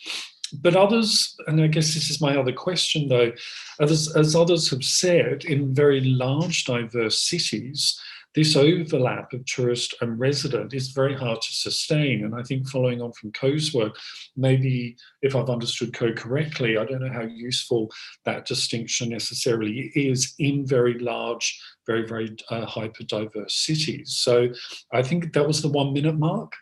But others, and I guess this is my other question though, as others have said, in very large diverse cities, this overlap of tourist and resident is very hard to sustain. And I think following on from Co's work, maybe if I've understood Co correctly, I don't know how useful that distinction necessarily is in very large, very, very hyper-diverse cities. So I think that was the 1 minute mark.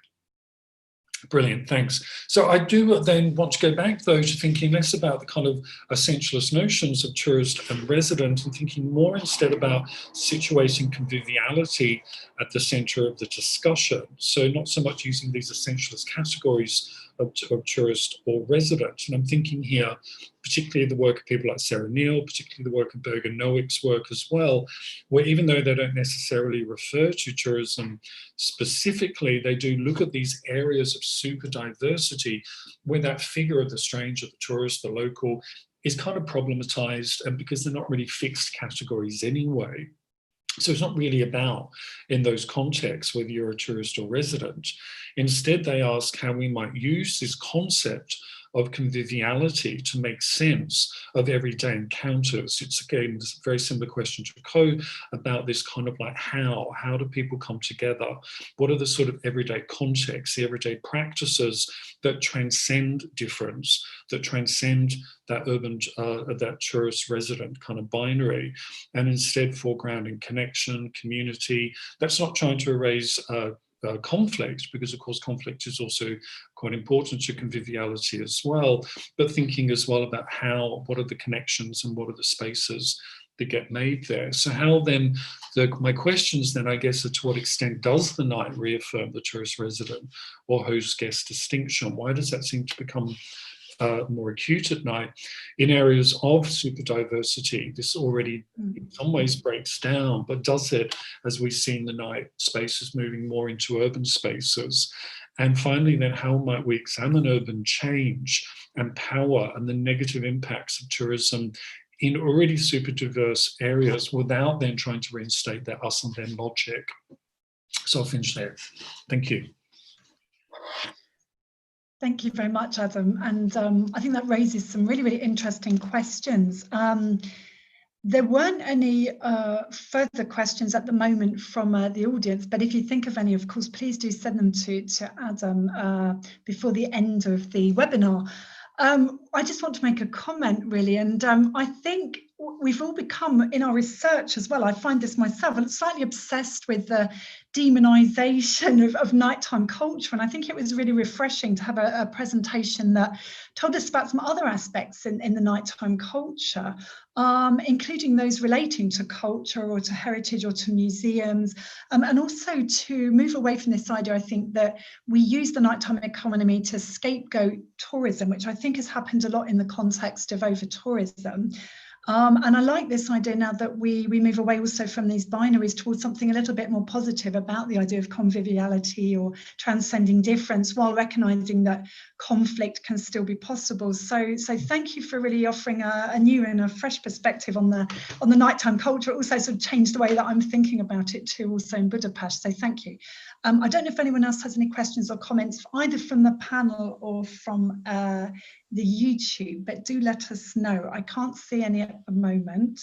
Brilliant, thanks. So I do then want to go back though to thinking less about the kind of essentialist notions of tourist and resident, and thinking more instead about situating conviviality at the centre of the discussion. So not so much using these essentialist categories of tourist or resident. And I'm thinking here particularly the work of people like Sarah Neal, particularly the work of Berger Nowick's work as well, where even though they don't necessarily refer to tourism specifically, they do look at these areas of super diversity where that figure of the stranger, the tourist, the local is kind of problematized, and because they're not really fixed categories anyway. So it's not really about, in those contexts, whether you're a tourist or resident. Instead, they ask how we might use this concept of conviviality to make sense of everyday encounters. It's, again, a very similar question to Co about this kind of like how do people come together? What are the sort of everyday contexts, the everyday practices that transcend difference, that transcend that urban, that tourist resident kind of binary, and instead foregrounding connection, community. That's not trying to erase conflict, because of course conflict is also quite important to conviviality as well, but thinking as well about what are the connections and what are the spaces that get made there. So how then, my questions then I guess are, to what extent does the night reaffirm the tourist resident or host guest distinction? Why does that seem to become more acute at night in areas of super diversity? This already in some ways breaks down, but does it, as we see in the night spaces moving more into urban spaces? And finally then, how might we examine urban change and power and the negative impacts of tourism in already super diverse areas without then trying to reinstate that us and them logic? So I'll finish there. Thank you. Thank you very much, Adam. And I think that raises some really, really interesting questions. There weren't any further questions at the moment from the audience, but if you think of any, of course, please do send them to Adam before the end of the webinar. I just want to make a comment, really, and I think we've all become, in our research as well, I find this myself, slightly obsessed with the demonization of nighttime culture, and I think it was really refreshing to have a presentation that told us about some other aspects in the nighttime culture, including those relating to culture or to heritage or to museums, and also to move away from this idea, I think, that we use the nighttime economy to scapegoat tourism, which I think has happened a lot in the context of over-tourism. And I like this idea now that we move away also from these binaries towards something a little bit more positive about the idea of conviviality or transcending difference, while recognizing that conflict can still be possible. So thank you for really offering a new and a fresh perspective on the nighttime culture. It also sort of changed the way that I'm thinking about it too, also in Budapest. So thank you. I don't know if anyone else has any questions or comments, either from the panel or from the YouTube, but do let us know. I can't see any at the moment.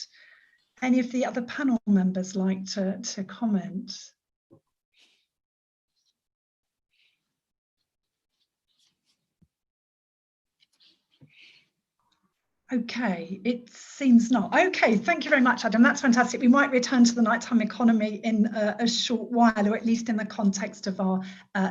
Any of the other panel members like to comment? Okay, it seems not. Okay, thank you very much, Adam. That's fantastic. We might return to the nighttime economy in a short while, or at least in the context of our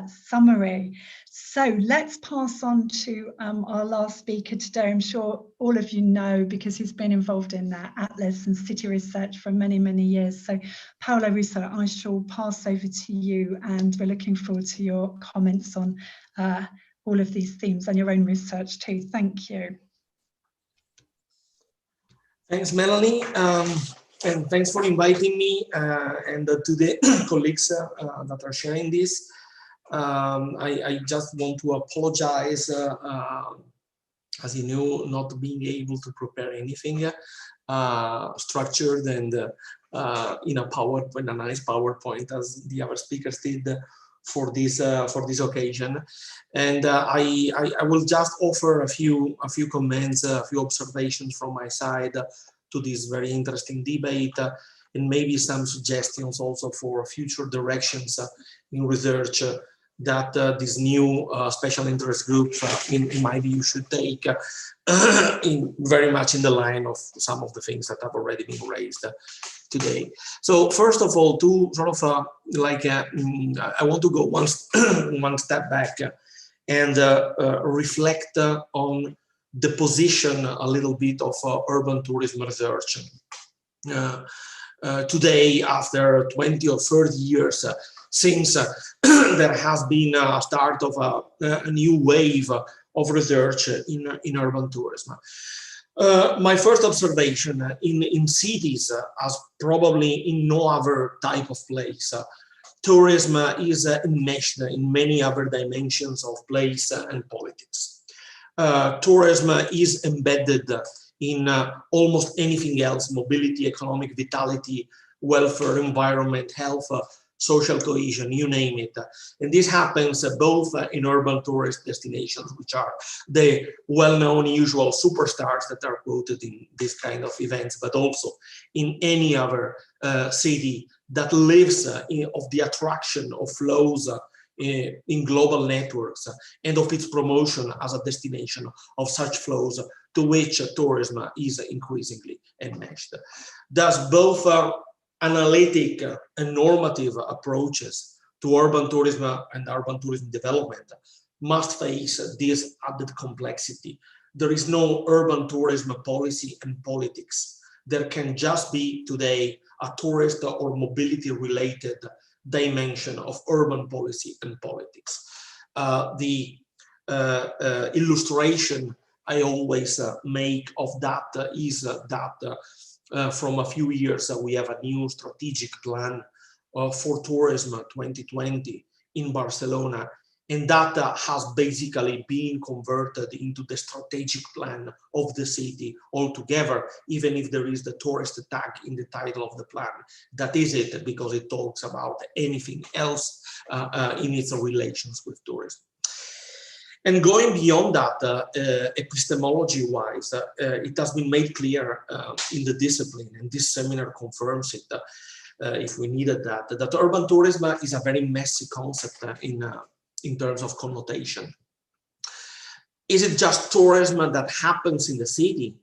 summary. So let's pass on to our last speaker today. I'm sure all of you know, because he's been involved in Atlas and city research for many, many years. So Paolo Russo, I shall pass over to you, and we're looking forward to your comments on all of these themes and your own research too. Thank you. Thanks, Melanie, and thanks for inviting me and to the colleagues that are sharing this. I just want to apologize, as you know, not being able to prepare anything structured and in a PowerPoint, a nice PowerPoint, as the other speakers did for this occasion. And I will just offer a few comments, a few observations from my side to this very interesting debate, and maybe some suggestions also for future directions in research that this new special interest group, in my view, should take very much in the line of some of the things that have already been raised today. So first of all, to sort of I want to go one step back and reflect on the position a little bit of urban tourism research. Today, after 20 or 30 years since there has been a start of a new wave of research in urban tourism. My first observation in cities, as probably in no other type of place, tourism is enmeshed in many other dimensions of place and politics. Tourism is embedded in almost anything else: mobility, economic vitality, welfare, environment, health, social cohesion, you name it. And this happens both in urban tourist destinations, which are the well-known usual superstars that are quoted in this kind of events, but also in any other city that lives of the attraction of flows in global networks and of its promotion as a destination of such flows to which tourism is increasingly enmeshed. Thus, both analytic and normative approaches to urban tourism and urban tourism development must face this added complexity. There is no urban tourism policy and politics. There can just be today a tourist or mobility related dimension of urban policy and politics. The illustration I always make of that is that from a few years we have a new strategic plan for tourism 2020 in Barcelona, and that has basically been converted into the strategic plan of the city altogether, even if there is the tourist tag in the title of the plan. That is it, because it talks about anything else in its relations with tourism. And going beyond that, epistemology-wise, it has been made clear in the discipline, and this seminar confirms it, if we needed that urban tourism is a very messy concept in terms of connotation. Is it just tourism that happens in the city?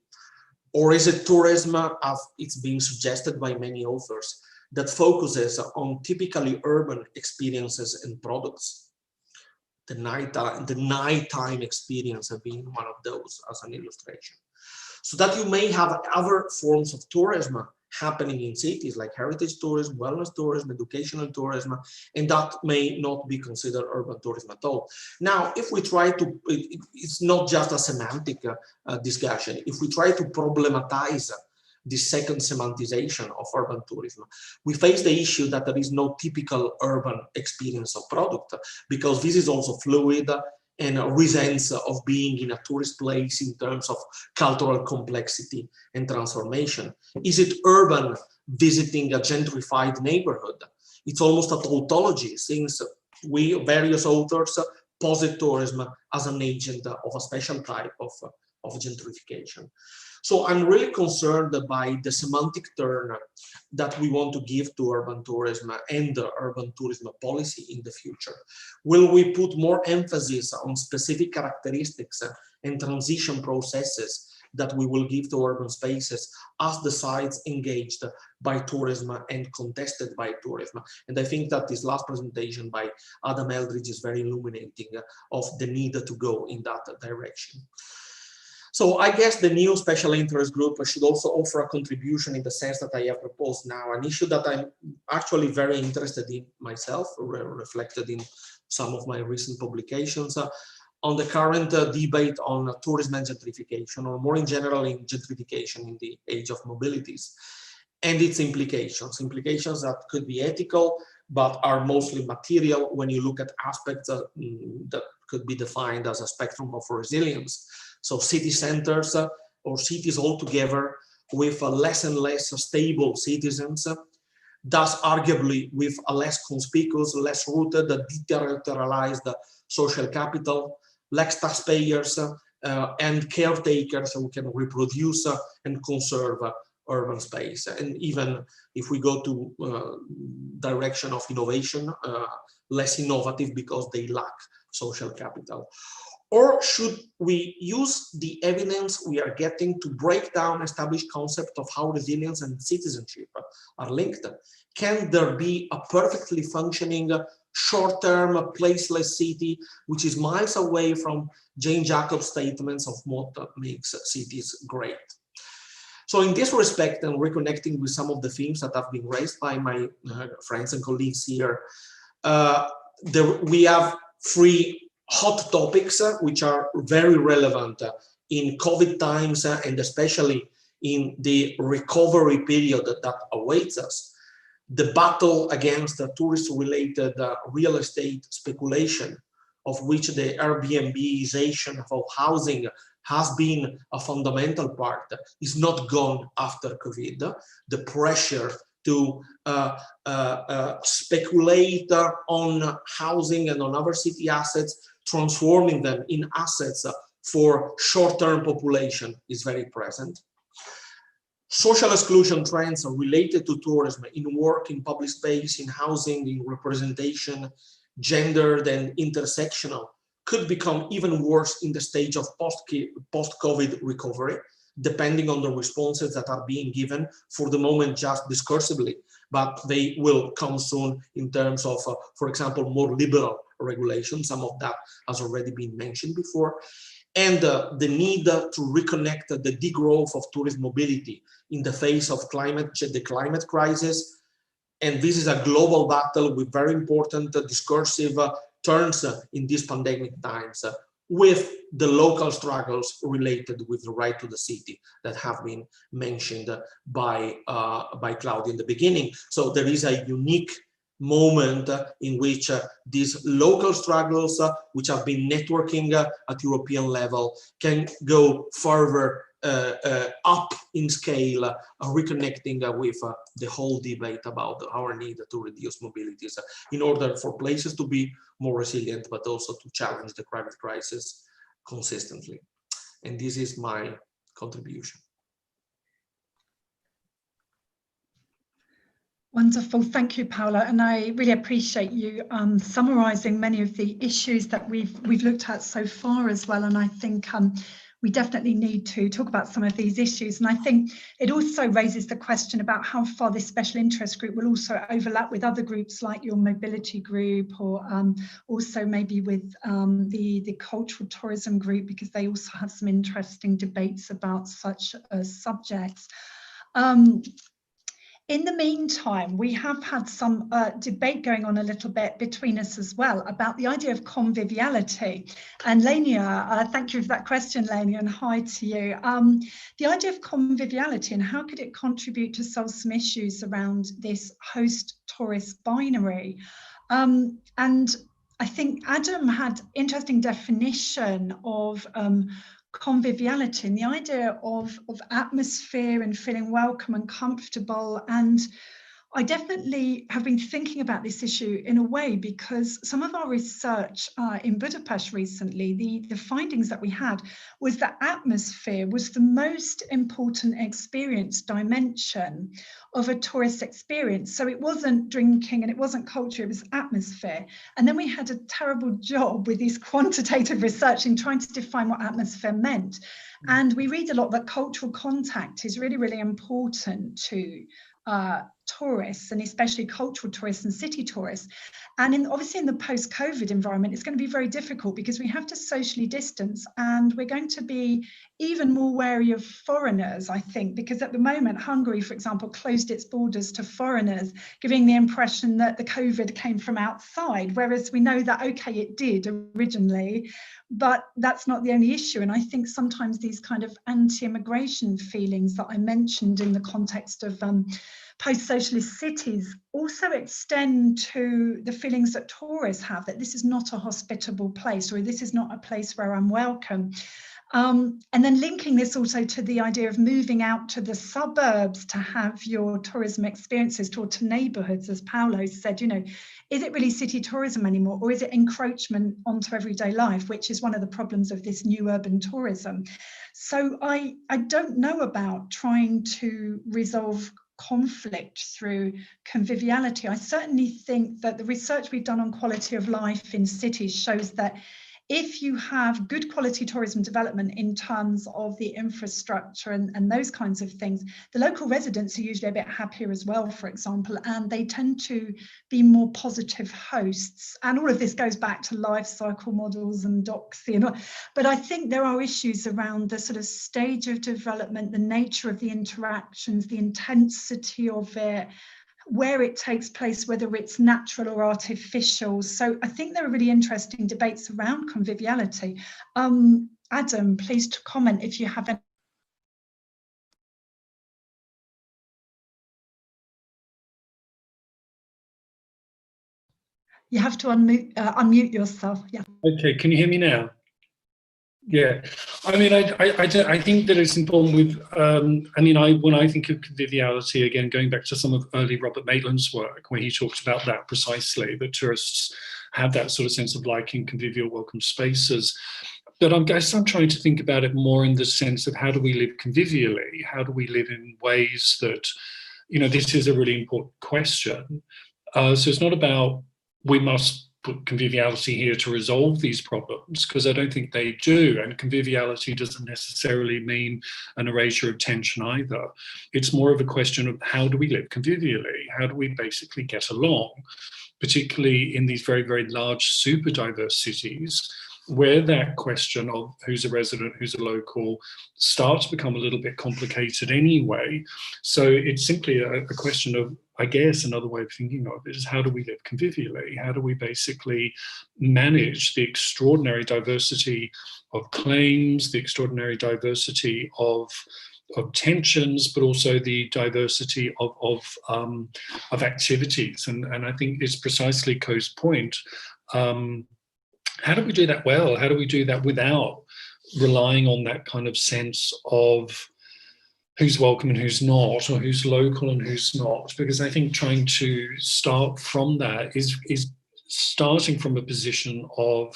Or is it tourism, as it's being suggested by many authors, that focuses on typically urban experiences and products? The nighttime experience being one of those as an illustration. So that you may have other forms of tourism happening in cities like heritage tourism, wellness tourism, educational tourism, and that may not be considered urban tourism at all. Now, if we try to, it's not just a semantic discussion. If we try to problematize the second semantization of urban tourism, we face the issue that there is no typical urban experience of product, because this is also fluid and resents of being in a tourist place in terms of cultural complexity and transformation. Is it urban visiting a gentrified neighborhood? It's almost a tautology, since we, various authors, posit tourism as an agent of a special type of gentrification. So I'm really concerned by the semantic turn that we want to give to urban tourism and the urban tourism policy in the future. Will we put more emphasis on specific characteristics and transition processes that we will give to urban spaces as the sites engaged by tourism and contested by tourism? And I think that this last presentation by Adam Eldridge is very illuminating of the need to go in that direction. So I guess the new special interest group should also offer a contribution in the sense that I have proposed now, an issue that I'm actually very interested in myself, reflected in some of my recent publications, on the current debate on tourism and gentrification, or more in general in gentrification in the age of mobilities, and its implications that could be ethical, but are mostly material when you look at aspects that could be defined as a spectrum of resilience. So city centers or cities altogether with less and less stable citizens, thus arguably with a less conspicuous, less rooted, deterritorialized social capital, less taxpayers and caretakers who can reproduce and conserve urban space. And even if we go to direction of innovation, less innovative because they lack social capital. Or should we use the evidence we are getting to break down established concept of how resilience and citizenship are linked? Can there be a perfectly functioning short-term placeless city which is miles away from Jane Jacobs' statements of what makes cities great? So in this respect, and reconnecting with some of the themes that have been raised by my friends and colleagues here, we have three hot topics which are very relevant in COVID times and especially in the recovery period that awaits us. The battle against the tourist-related real estate speculation, of which the Airbnbization of housing has been a fundamental part, is not gone after COVID. The pressure to speculate on housing and on other city assets, transforming them in assets for short-term population is very present. Social exclusion trends are related to tourism in work, in public space, in housing, in representation, gendered and intersectional, could become even worse in the stage of post-COVID recovery, depending on the responses that are being given, for the moment just discursively, but they will come soon in terms of, for example, more liberal regulation. Some of that has already been mentioned before. And the need to reconnect the degrowth of tourist mobility in the face of the climate crisis. And this is a global battle with very important discursive turns in these pandemic times, with the local struggles related with the right to the city that have been mentioned by Claudia in the beginning. So there is a unique moment in which these local struggles, which have been networking at European level, can go further up in scale, reconnecting with the whole debate about our need to reduce mobilities in order for places to be more resilient, but also to challenge the climate crisis consistently. And this is my contribution. Wonderful, thank you, Paolo, and I really appreciate you summarising many of the issues that we've looked at so far as well. And I think we definitely need to talk about some of these issues. And I think it also raises the question about how far this special interest group will also overlap with other groups like your mobility group, or also maybe with the cultural tourism group, because they also have some interesting debates about such subjects. In the meantime, we have had some debate going on a little bit between us as well about the idea of conviviality. And Lania, thank you for that question, Lania, and hi to you. The idea of conviviality and how could it contribute to solve some issues around this host-tourist binary? And I think Adam had interesting definition of conviviality and the idea of atmosphere and feeling welcome and comfortable. And I definitely have been thinking about this issue in a way because some of our research in Budapest recently, the findings that we had was that atmosphere was the most important experience dimension of a tourist experience. So it wasn't drinking and it wasn't culture, it was atmosphere. And then we had a terrible job with this quantitative research in trying to define what atmosphere meant. And we read a lot that cultural contact is really, really important to tourists, and especially cultural tourists and city tourists. And obviously in the post-COVID environment, it's going to be very difficult because we have to socially distance, and we're going to be even more wary of foreigners, I think, because at the moment, Hungary, for example, closed its borders to foreigners, giving the impression that the COVID came from outside, whereas we know that, okay, it did originally, but that's not the only issue. And I think sometimes these kind of anti-immigration feelings that I mentioned in the context of post-socialist cities also extend to the feelings that tourists have, that this is not a hospitable place, or this is not a place where I'm welcome. And then linking this also to the idea of moving out to the suburbs to have your tourism experiences, to neighbourhoods, as Paolo said, you know, is it really city tourism anymore, or is it encroachment onto everyday life, which is one of the problems of this new urban tourism? So I don't know about trying to resolve conflict through conviviality. I certainly think that the research we've done on quality of life in cities shows that if you have good quality tourism development in terms of the infrastructure and those kinds of things, the local residents are usually a bit happier as well, for example, and they tend to be more positive hosts. And all of this goes back to life cycle models and doxy and all. But I think there are issues around the sort of stage of development, the nature of the interactions, the intensity of it, where it takes place, whether it's natural or artificial. So I think there are really interesting debates around conviviality. Adam, please to comment if you have any. You have to unmute yourself. Yeah. Okay, can you hear me now? Yeah, I mean, I think that it's important with, I mean, when I think of conviviality, again, going back to some of early Robert Maitland's work, where he talks about that precisely, that tourists have that sort of sense of liking convivial, welcome spaces. But I guess I'm trying to think about it more in the sense of how do we live convivially? How do we live in ways that, you know, this is a really important question. So it's not about we must put conviviality here to resolve these problems, because I don't think they do. And conviviality doesn't necessarily mean an erasure of tension either. It's more of a question of how do we live convivially? How do we basically get along, particularly in these very, very large, super diverse cities, where that question of who's a resident, who's a local, starts to become a little bit complicated anyway. So it's simply a question of, I guess, another way of thinking of it is how do we live convivially? How do we basically manage the extraordinary diversity of claims, the extraordinary diversity of tensions, but also the diversity of activities? And I think it's precisely Ko's point. How do we do that well? How do we do that without relying on that kind of sense of who's welcome and who's not, or who's local and who's not? Because I think trying to start from that is starting from a position of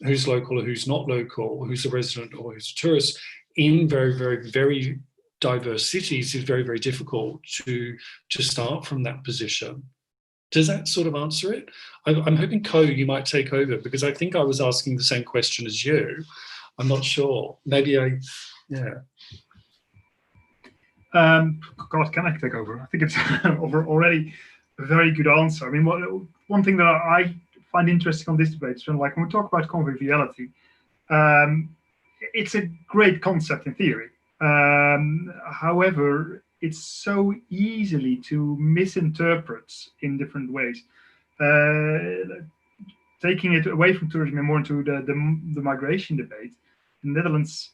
who's local or who's not local, who's a resident or who's a tourist, in very, very, very diverse cities is very, very difficult to start from that position. Does that sort of answer it? I'm hoping, Ko, you might take over, because I think I was asking the same question as you. I'm not sure. Maybe yeah. God, can I take over? I think it's already a very good answer. I mean, one thing that I find interesting on this debate is when we talk about conviviality, it's a great concept in theory. However, it's so easily to misinterpret in different ways. Taking it away from tourism and more into the migration debate, the Netherlands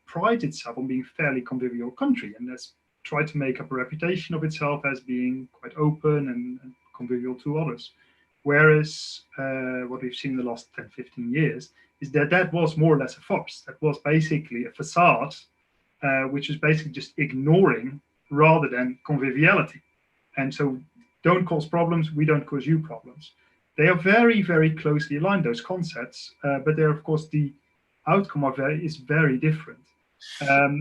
prides itself on being a fairly convivial country, and has tried to make up a reputation of itself as being quite open and convivial to others. Whereas what we've seen in the last 10, 15 years is that was more or less a farce. That was basically a facade, which is basically just ignoring rather than conviviality. And so don't cause problems, we don't cause you problems. They are very, very closely aligned, those concepts, but they're, of course, the outcome is very different.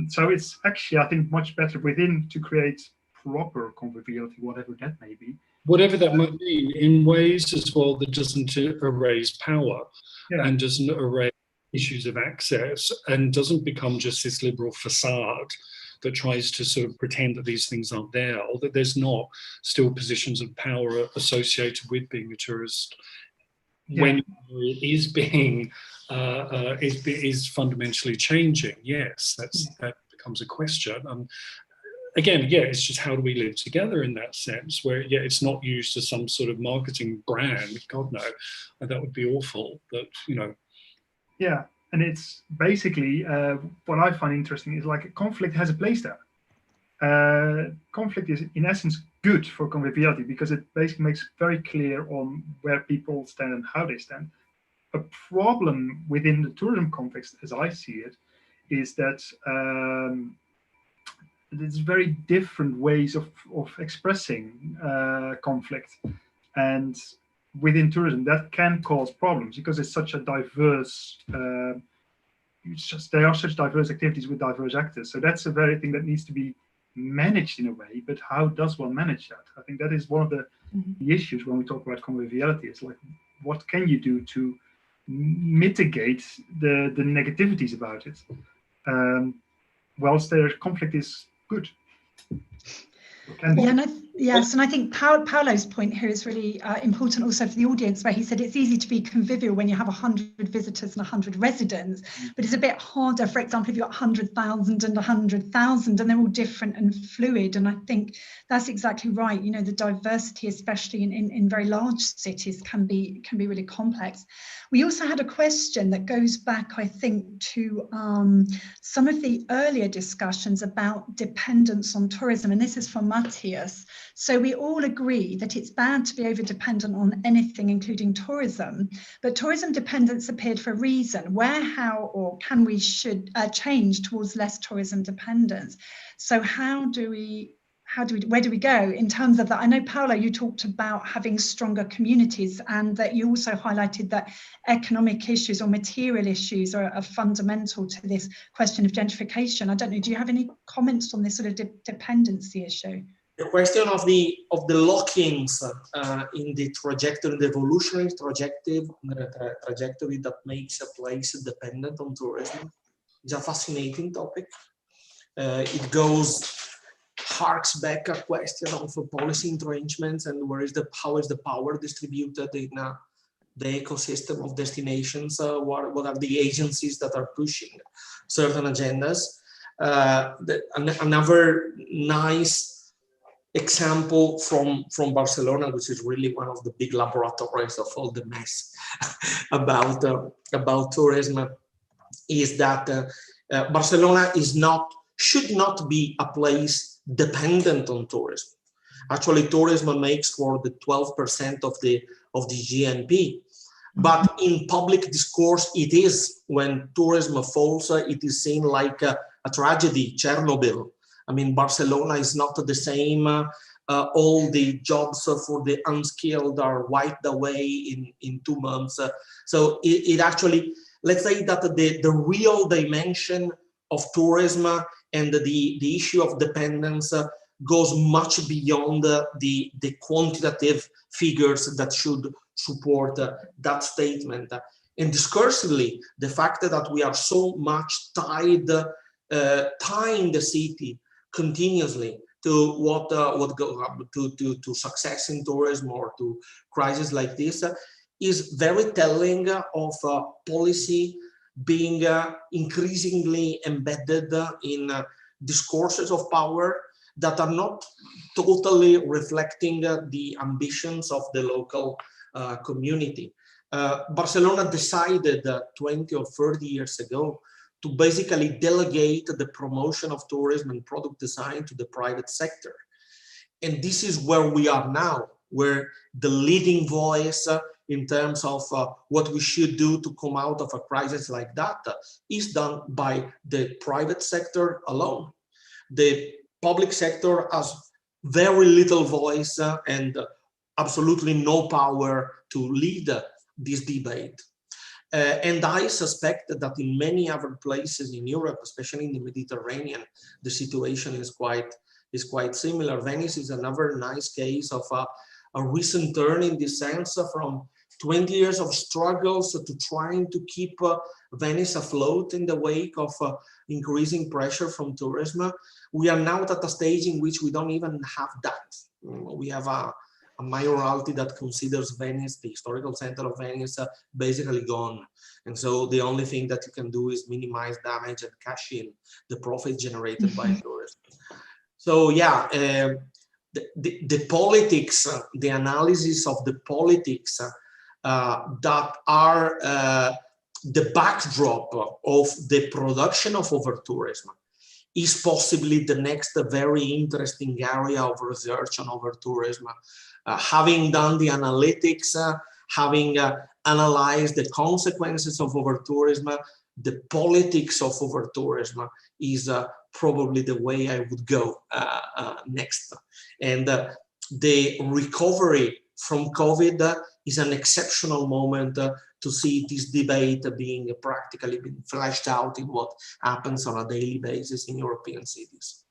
So it's actually, I think, much better within to create proper conviviality, whatever that may be. Whatever that might be, in ways as well that doesn't erase power, and doesn't erase issues of access, and doesn't become just this liberal facade that tries to sort of pretend that these things aren't there, or that there's not still positions of power associated with being a tourist, when it is being is fundamentally changing. Yes, that becomes a question. Again, it's just how do we live together in that sense, where it's not used as some sort of marketing brand. God no, that would be awful. But yeah, and it's basically what I find interesting is conflict has a place there. Conflict is in essence good for conviviality, because it basically makes very clear on where people stand and how they stand. A problem within the tourism context, as I see it, is that there's very different ways of expressing conflict, and within tourism that can cause problems because it's such a diverse. There are such diverse activities with diverse actors. So that's a very thing that needs to be managed in a way. But how does one manage that? I think that is one of the issues when we talk about conviviality. It's what can you do to mitigate the negativities about it, whilst their conflict is good. Yes, and I think Paolo's point here is really important also for the audience, where he said it's easy to be convivial when you have 100 visitors and 100 residents, but it's a bit harder, for example, if you've got 100,000 and 100,000 and they're all different and fluid. And I think that's exactly right. The diversity, especially in very large cities, can be really complex. We also had a question that goes back, I think, to some of the earlier discussions about dependence on tourism, and this is from Matthias. So we all agree that it's bad to be over-dependent on anything, including tourism, but tourism dependence appeared for a reason. Where, how, or can we should change towards less tourism dependence? So where do we go in terms of that? I know, Paolo, you talked about having stronger communities, and that you also highlighted that economic issues or material issues are fundamental to this question of gentrification. I don't know, do you have any comments on this sort of dependency issue? The question of the lock-ins in the trajectory, the evolutionary trajectory that makes a place dependent on tourism is a fascinating topic. It harks back a question of policy entrenchments and how is the power distributed in the ecosystem of destinations. What are the agencies that are pushing certain agendas? Another nice example from Barcelona, which is really one of the big laboratories of all the mess about tourism, is that Barcelona should not be a place dependent on tourism. Actually, tourism makes for the 12% of the GNP, but in public discourse, it is. When tourism falls, it is seen like a tragedy, Chernobyl. I mean, Barcelona is not the same. All the jobs for the unskilled are wiped away in 2 months. So it actually, let's say that the real dimension of tourism and the issue of dependence goes much beyond the quantitative figures that should support that statement. And discursively, the fact that we are so much tying the city continuously to to success in tourism or to crises like this is very telling of policy being increasingly embedded in discourses of power that are not totally reflecting the ambitions of the local community. Barcelona decided 20 or 30 years ago to basically delegate the promotion of tourism and product design to the private sector. And this is where we are now, where the leading voice in terms of what we should do to come out of a crisis like that is done by the private sector alone. The public sector has very little voice and absolutely no power to lead this debate. And I suspect that in many other places in Europe, especially in the Mediterranean, the situation is quite similar. Venice is another nice case of a recent turn in this sense, from 20 years of struggles to trying to keep Venice afloat in the wake of increasing pressure from tourism. We are now at a stage in which we don't even have that. We have a mayoralty that considers Venice, the historical center of Venice, basically gone. And so the only thing that you can do is minimize damage and cash in the profit generated by tourism. So yeah, the politics, the analysis of the politics that are the backdrop of the production of over-tourism is possibly the next very interesting area of research on over-tourism. Having done the analytics, having analyzed the consequences of over-tourism, the politics of over-tourism is probably the way I would go next. And the recovery from COVID is an exceptional moment to see this debate being practically fleshed out in what happens on a daily basis in European cities.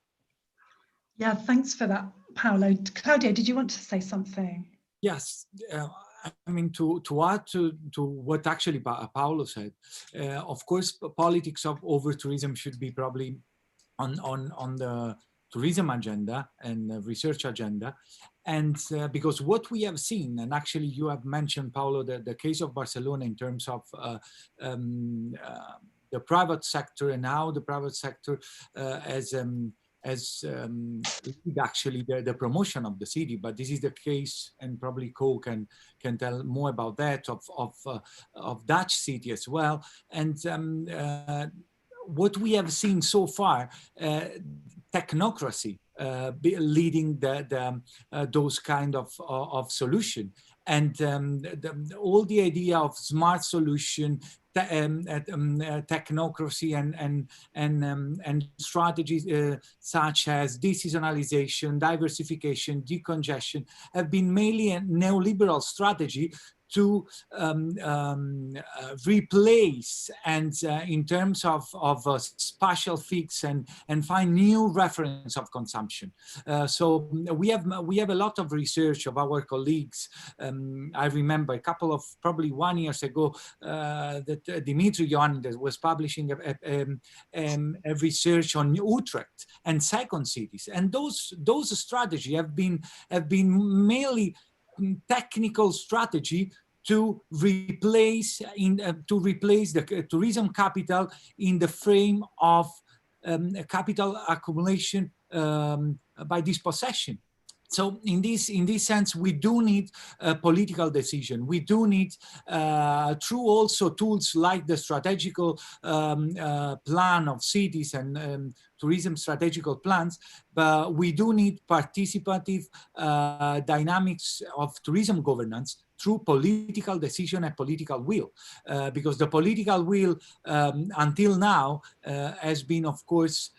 Yeah, thanks for that, Paolo. Claudia, did you want to say something? Yes, I mean, to add to what actually Paolo said, of course, politics of over-tourism should be probably on the tourism agenda and research agenda. And because what we have seen, and actually you have mentioned, Paolo, the case of Barcelona in terms of the private sector and how the private sector as actually the promotion of the city, but this is the case, and probably Co can tell more about that of Dutch city as well. And what we have seen so far, technocracy leading those kind of solution. And all the idea of smart solution, technocracy, and strategies such as deseasonalization, diversification, decongestion have been mainly a neoliberal strategy to replace and in terms of spatial fix and find new reference of consumption. So we have a lot of research of our colleagues. I remember a couple of probably 1 year ago that Dimitri Ioannidis was publishing a research on Utrecht and second cities, and those strategies have been mainly technical strategy to replace the tourism capital in the frame of capital accumulation by dispossession. So in this sense, we do need a political decision. We do need, through also tools like the strategical plan of cities and tourism strategical plans, but we do need participative dynamics of tourism governance through political decision and political will, because the political will until now has been, of course,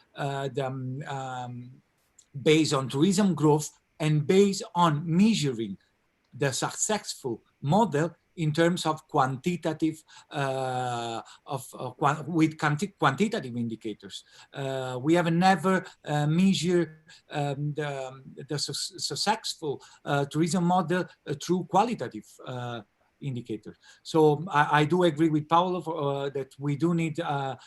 based on tourism growth and based on measuring the successful model in terms of quantitative, quantitative indicators. We have never measured the successful tourism model through qualitative indicator. So I do agree with Paolo that we do need to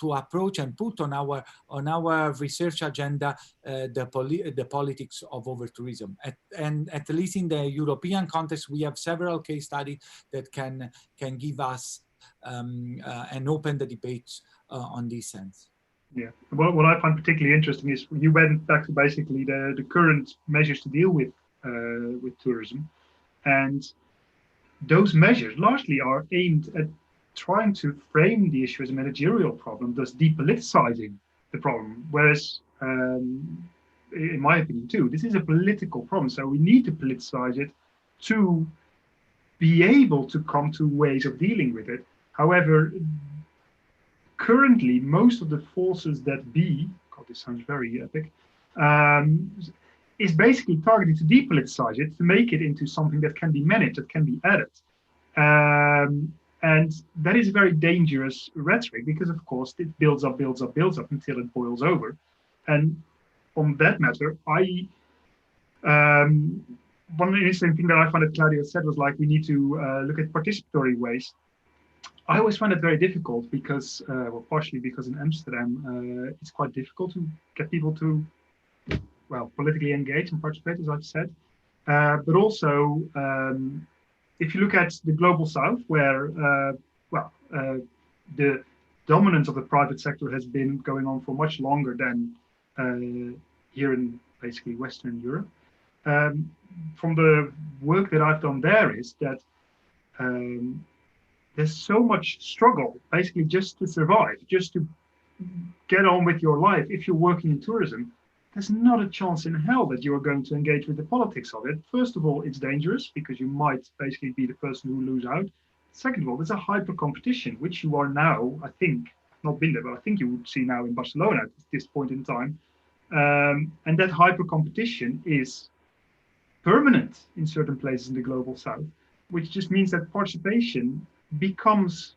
approach and put on our research agenda the politics of over-tourism. And at least in the European context, we have several case studies that can give us and open the debate on this sense. Yeah, well, what I find particularly interesting is you went back to basically the current measures to deal with tourism, and those measures largely are aimed at trying to frame the issue as a managerial problem, thus depoliticizing the problem. Whereas, in my opinion too, this is a political problem. So we need to politicize it to be able to come to ways of dealing with it. However, currently, most of the forces that be, God, this sounds very epic, is basically targeting to depoliticize it, to make it into something that can be managed, that can be added. And that is a very dangerous rhetoric because, of course, it builds up until it boils over. And on that matter, one interesting thing that I found that Claudia said was like, we need to look at participatory ways. I always find it very difficult because, well, partially because in Amsterdam, it's quite difficult to get people to, well, politically engage and participate, as I've said. But also, if you look at the global south, where, the dominance of the private sector has been going on for much longer than here in basically Western Europe. From the work that I've done there is that there's so much struggle, basically just to survive, just to get on with your life. If you're working in tourism, there's not a chance in hell that you are going to engage with the politics of it. First of all, it's dangerous because you might basically be the person who lose out. Second of all, there's a hyper competition, which you are now, I think, not been there, but I think you would see now in Barcelona at this point in time. And that hyper competition is permanent in certain places in the global south, which just means that participation becomes,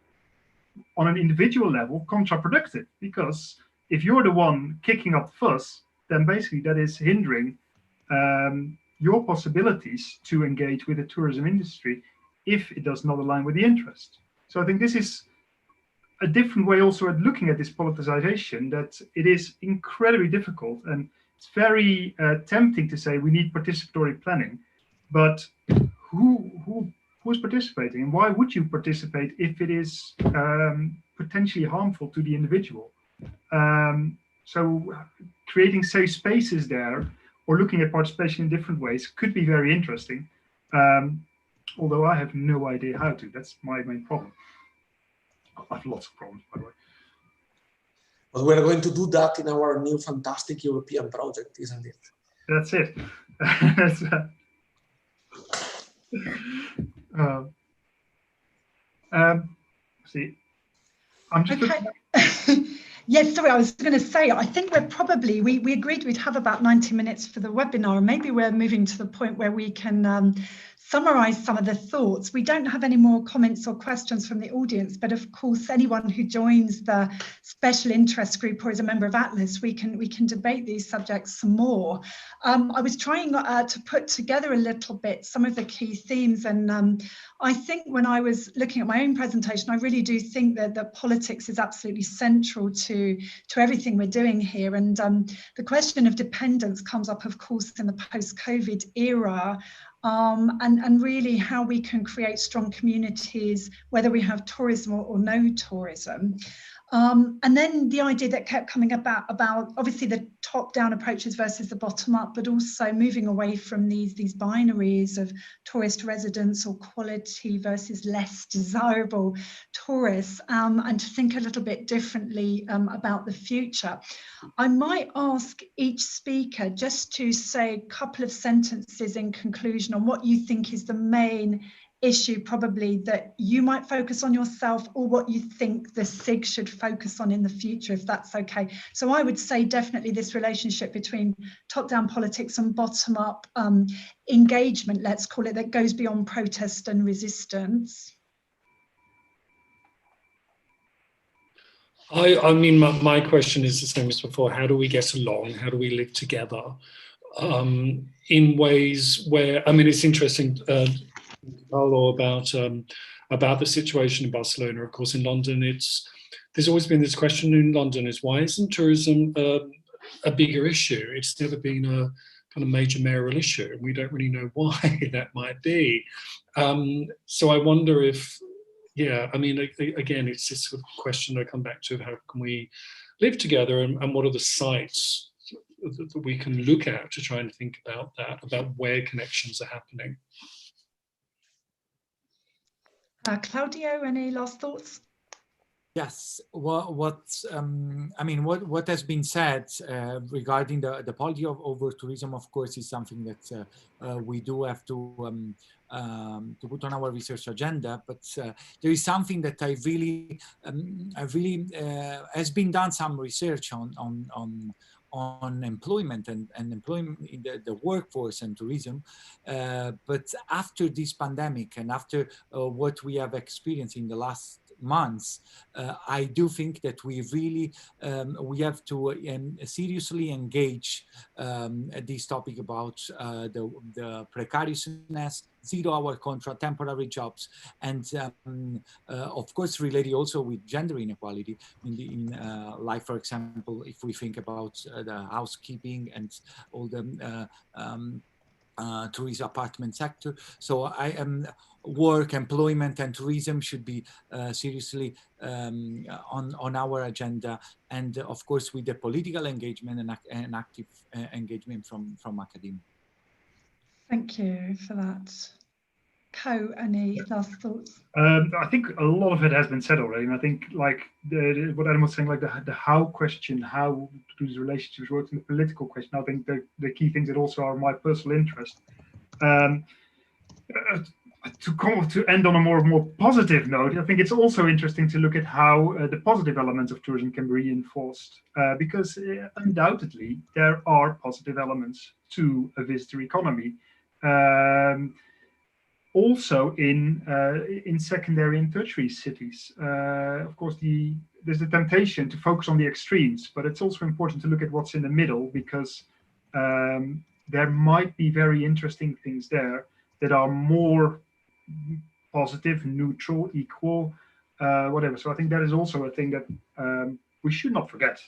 on an individual level, counterproductive, because if you're the one kicking up fuss, then basically that is hindering your possibilities to engage with the tourism industry if it does not align with the interest. So I think this is a different way also at looking at this politicization, that it is incredibly difficult, and it's very tempting to say we need participatory planning, but who's participating, and why would you participate if it is potentially harmful to the individual? So creating safe spaces there, or looking at participation in different ways, could be very interesting. Although I have no idea how to. That's my main problem. I have lots of problems, by the way. But we're going to do that in our new fantastic European project, isn't it? That's it. See, I'm just okay. Yes, sorry, I was going to say, I think we're probably, we agreed we'd have about 90 minutes for the webinar, and maybe we're moving to the point where we can summarize some of the thoughts. We don't have any more comments or questions from the audience, but of course, anyone who joins the special interest group or is a member of Atlas, we can debate these subjects some more. I was trying to put together a little bit some of the key themes, and I think when I was looking at my own presentation, I really do think that politics is absolutely central to everything we're doing here. And the question of dependence comes up, of course, in the post-COVID era, and really how we can create strong communities, whether we have tourism or no tourism. And then the idea that kept coming about obviously the top-down approaches versus the bottom-up, but also moving away from these binaries of tourist residents or quality versus less desirable tourists, and to think a little bit differently about the future. I might ask each speaker just to say a couple of sentences in conclusion on what you think is the main issue probably that you might focus on yourself, or what you think the SIG should focus on in the future, if that's okay. So I would say definitely this relationship between top-down politics and bottom-up engagement, let's call it, that goes beyond protest and resistance. I mean, my question is the same as before. How do we get along? How do we live together in ways where, I mean, it's interesting, Paolo, about the situation in Barcelona. Of course, in London, there's always been this question in London is, why isn't tourism a bigger issue? It's never been a kind of major mayoral issue, and we don't really know why that might be. So I wonder if, yeah, I mean, again, it's this sort of question I come back to: how can we live together, and what are the sites that we can look at to try and think about that, about where connections are happening? Claudio, any last thoughts? Yes, what has been said regarding the policy of over-tourism, of course, is something that we do have to put on our research agenda. But there is something that I really has been done some research on employment and employment in the workforce and tourism. But after this pandemic and after what we have experienced in the last months, I do think that we really we have to seriously engage this topic about the precariousness, 0-hour contract, temporary jobs, and of course related also with gender inequality in like, for example, if we think about the housekeeping and all the tourism apartment sector. So work, employment and tourism should be seriously on our agenda, and of course with the political engagement and active engagement from academia. Thank you for that. Co, any last thoughts? I think a lot of it has been said already, and I think like what Adam was saying, like the how question, how do these relationships work, and the political question, I think the key things that also are my personal interest. To end on a more positive note, I think it's also interesting to look at how the positive elements of tourism can be reinforced, because undoubtedly there are positive elements to a visitor economy. Also in secondary and tertiary cities. Of course, there's the temptation to focus on the extremes, but it's also important to look at what's in the middle, because there might be very interesting things there that are more positive, neutral, equal, whatever. So I think that is also a thing that we should not forget.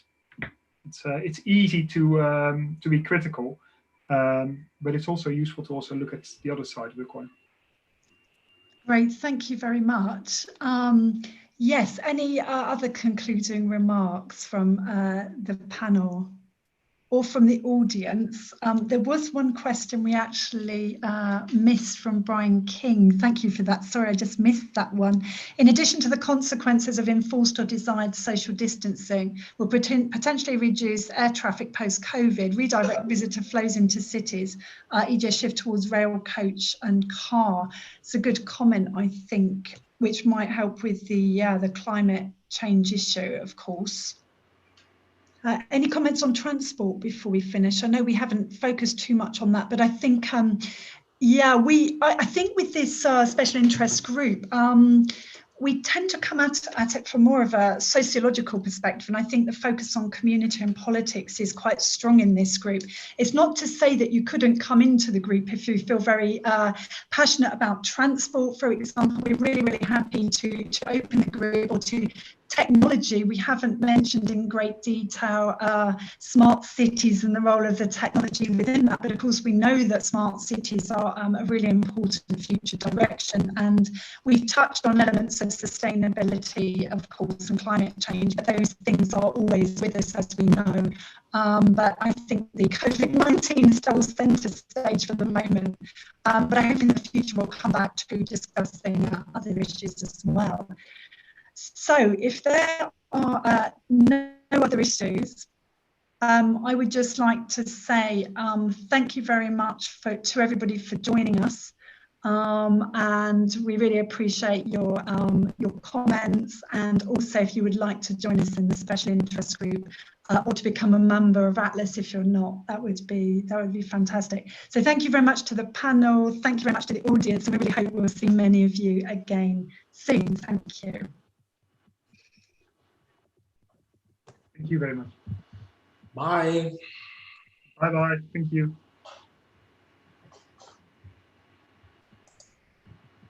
It's easy to be critical, but it's also useful to also look at the other side of the coin. Great, thank you very much. Yes, any other concluding remarks from the panel? or from the audience. There was one question we actually missed from Brian King. Thank you for that. Sorry, I just missed that one. In addition to the consequences of enforced or desired social distancing, will potentially reduce air traffic post-COVID, redirect visitor flows into cities, e.g. shift towards rail, coach and car. It's a good comment, I think, which might help with the climate change issue, of course. Any comments on transport before we finish? I know we haven't focused too much on that, but I think, I think with this special interest group, we tend to come at it from more of a sociological perspective, and I think the focus on community and politics is quite strong in this group. It's not to say that you couldn't come into the group if you feel very passionate about transport, for example. We're really, really happy to open the group, or to technology. We haven't mentioned in great detail smart cities and the role of the technology within that, but of course we know that smart cities are a really important future direction, and we've touched on elements of sustainability, of course, and climate change, but those things are always with us, as we know. But I think the COVID-19 is still centre stage for the moment, but I hope in the future we'll come back to discussing other issues as well. So if there are no other issues, I would just like to say thank you very much to everybody for joining us, and we really appreciate your comments, and also if you would like to join us in the special interest group or to become a member of Atlas if you're not, that would be fantastic. So thank you very much to the panel, thank you very much to the audience, and we really hope we'll see many of you again soon. Thank you. Thank you very much. Bye. Bye-bye. Thank you.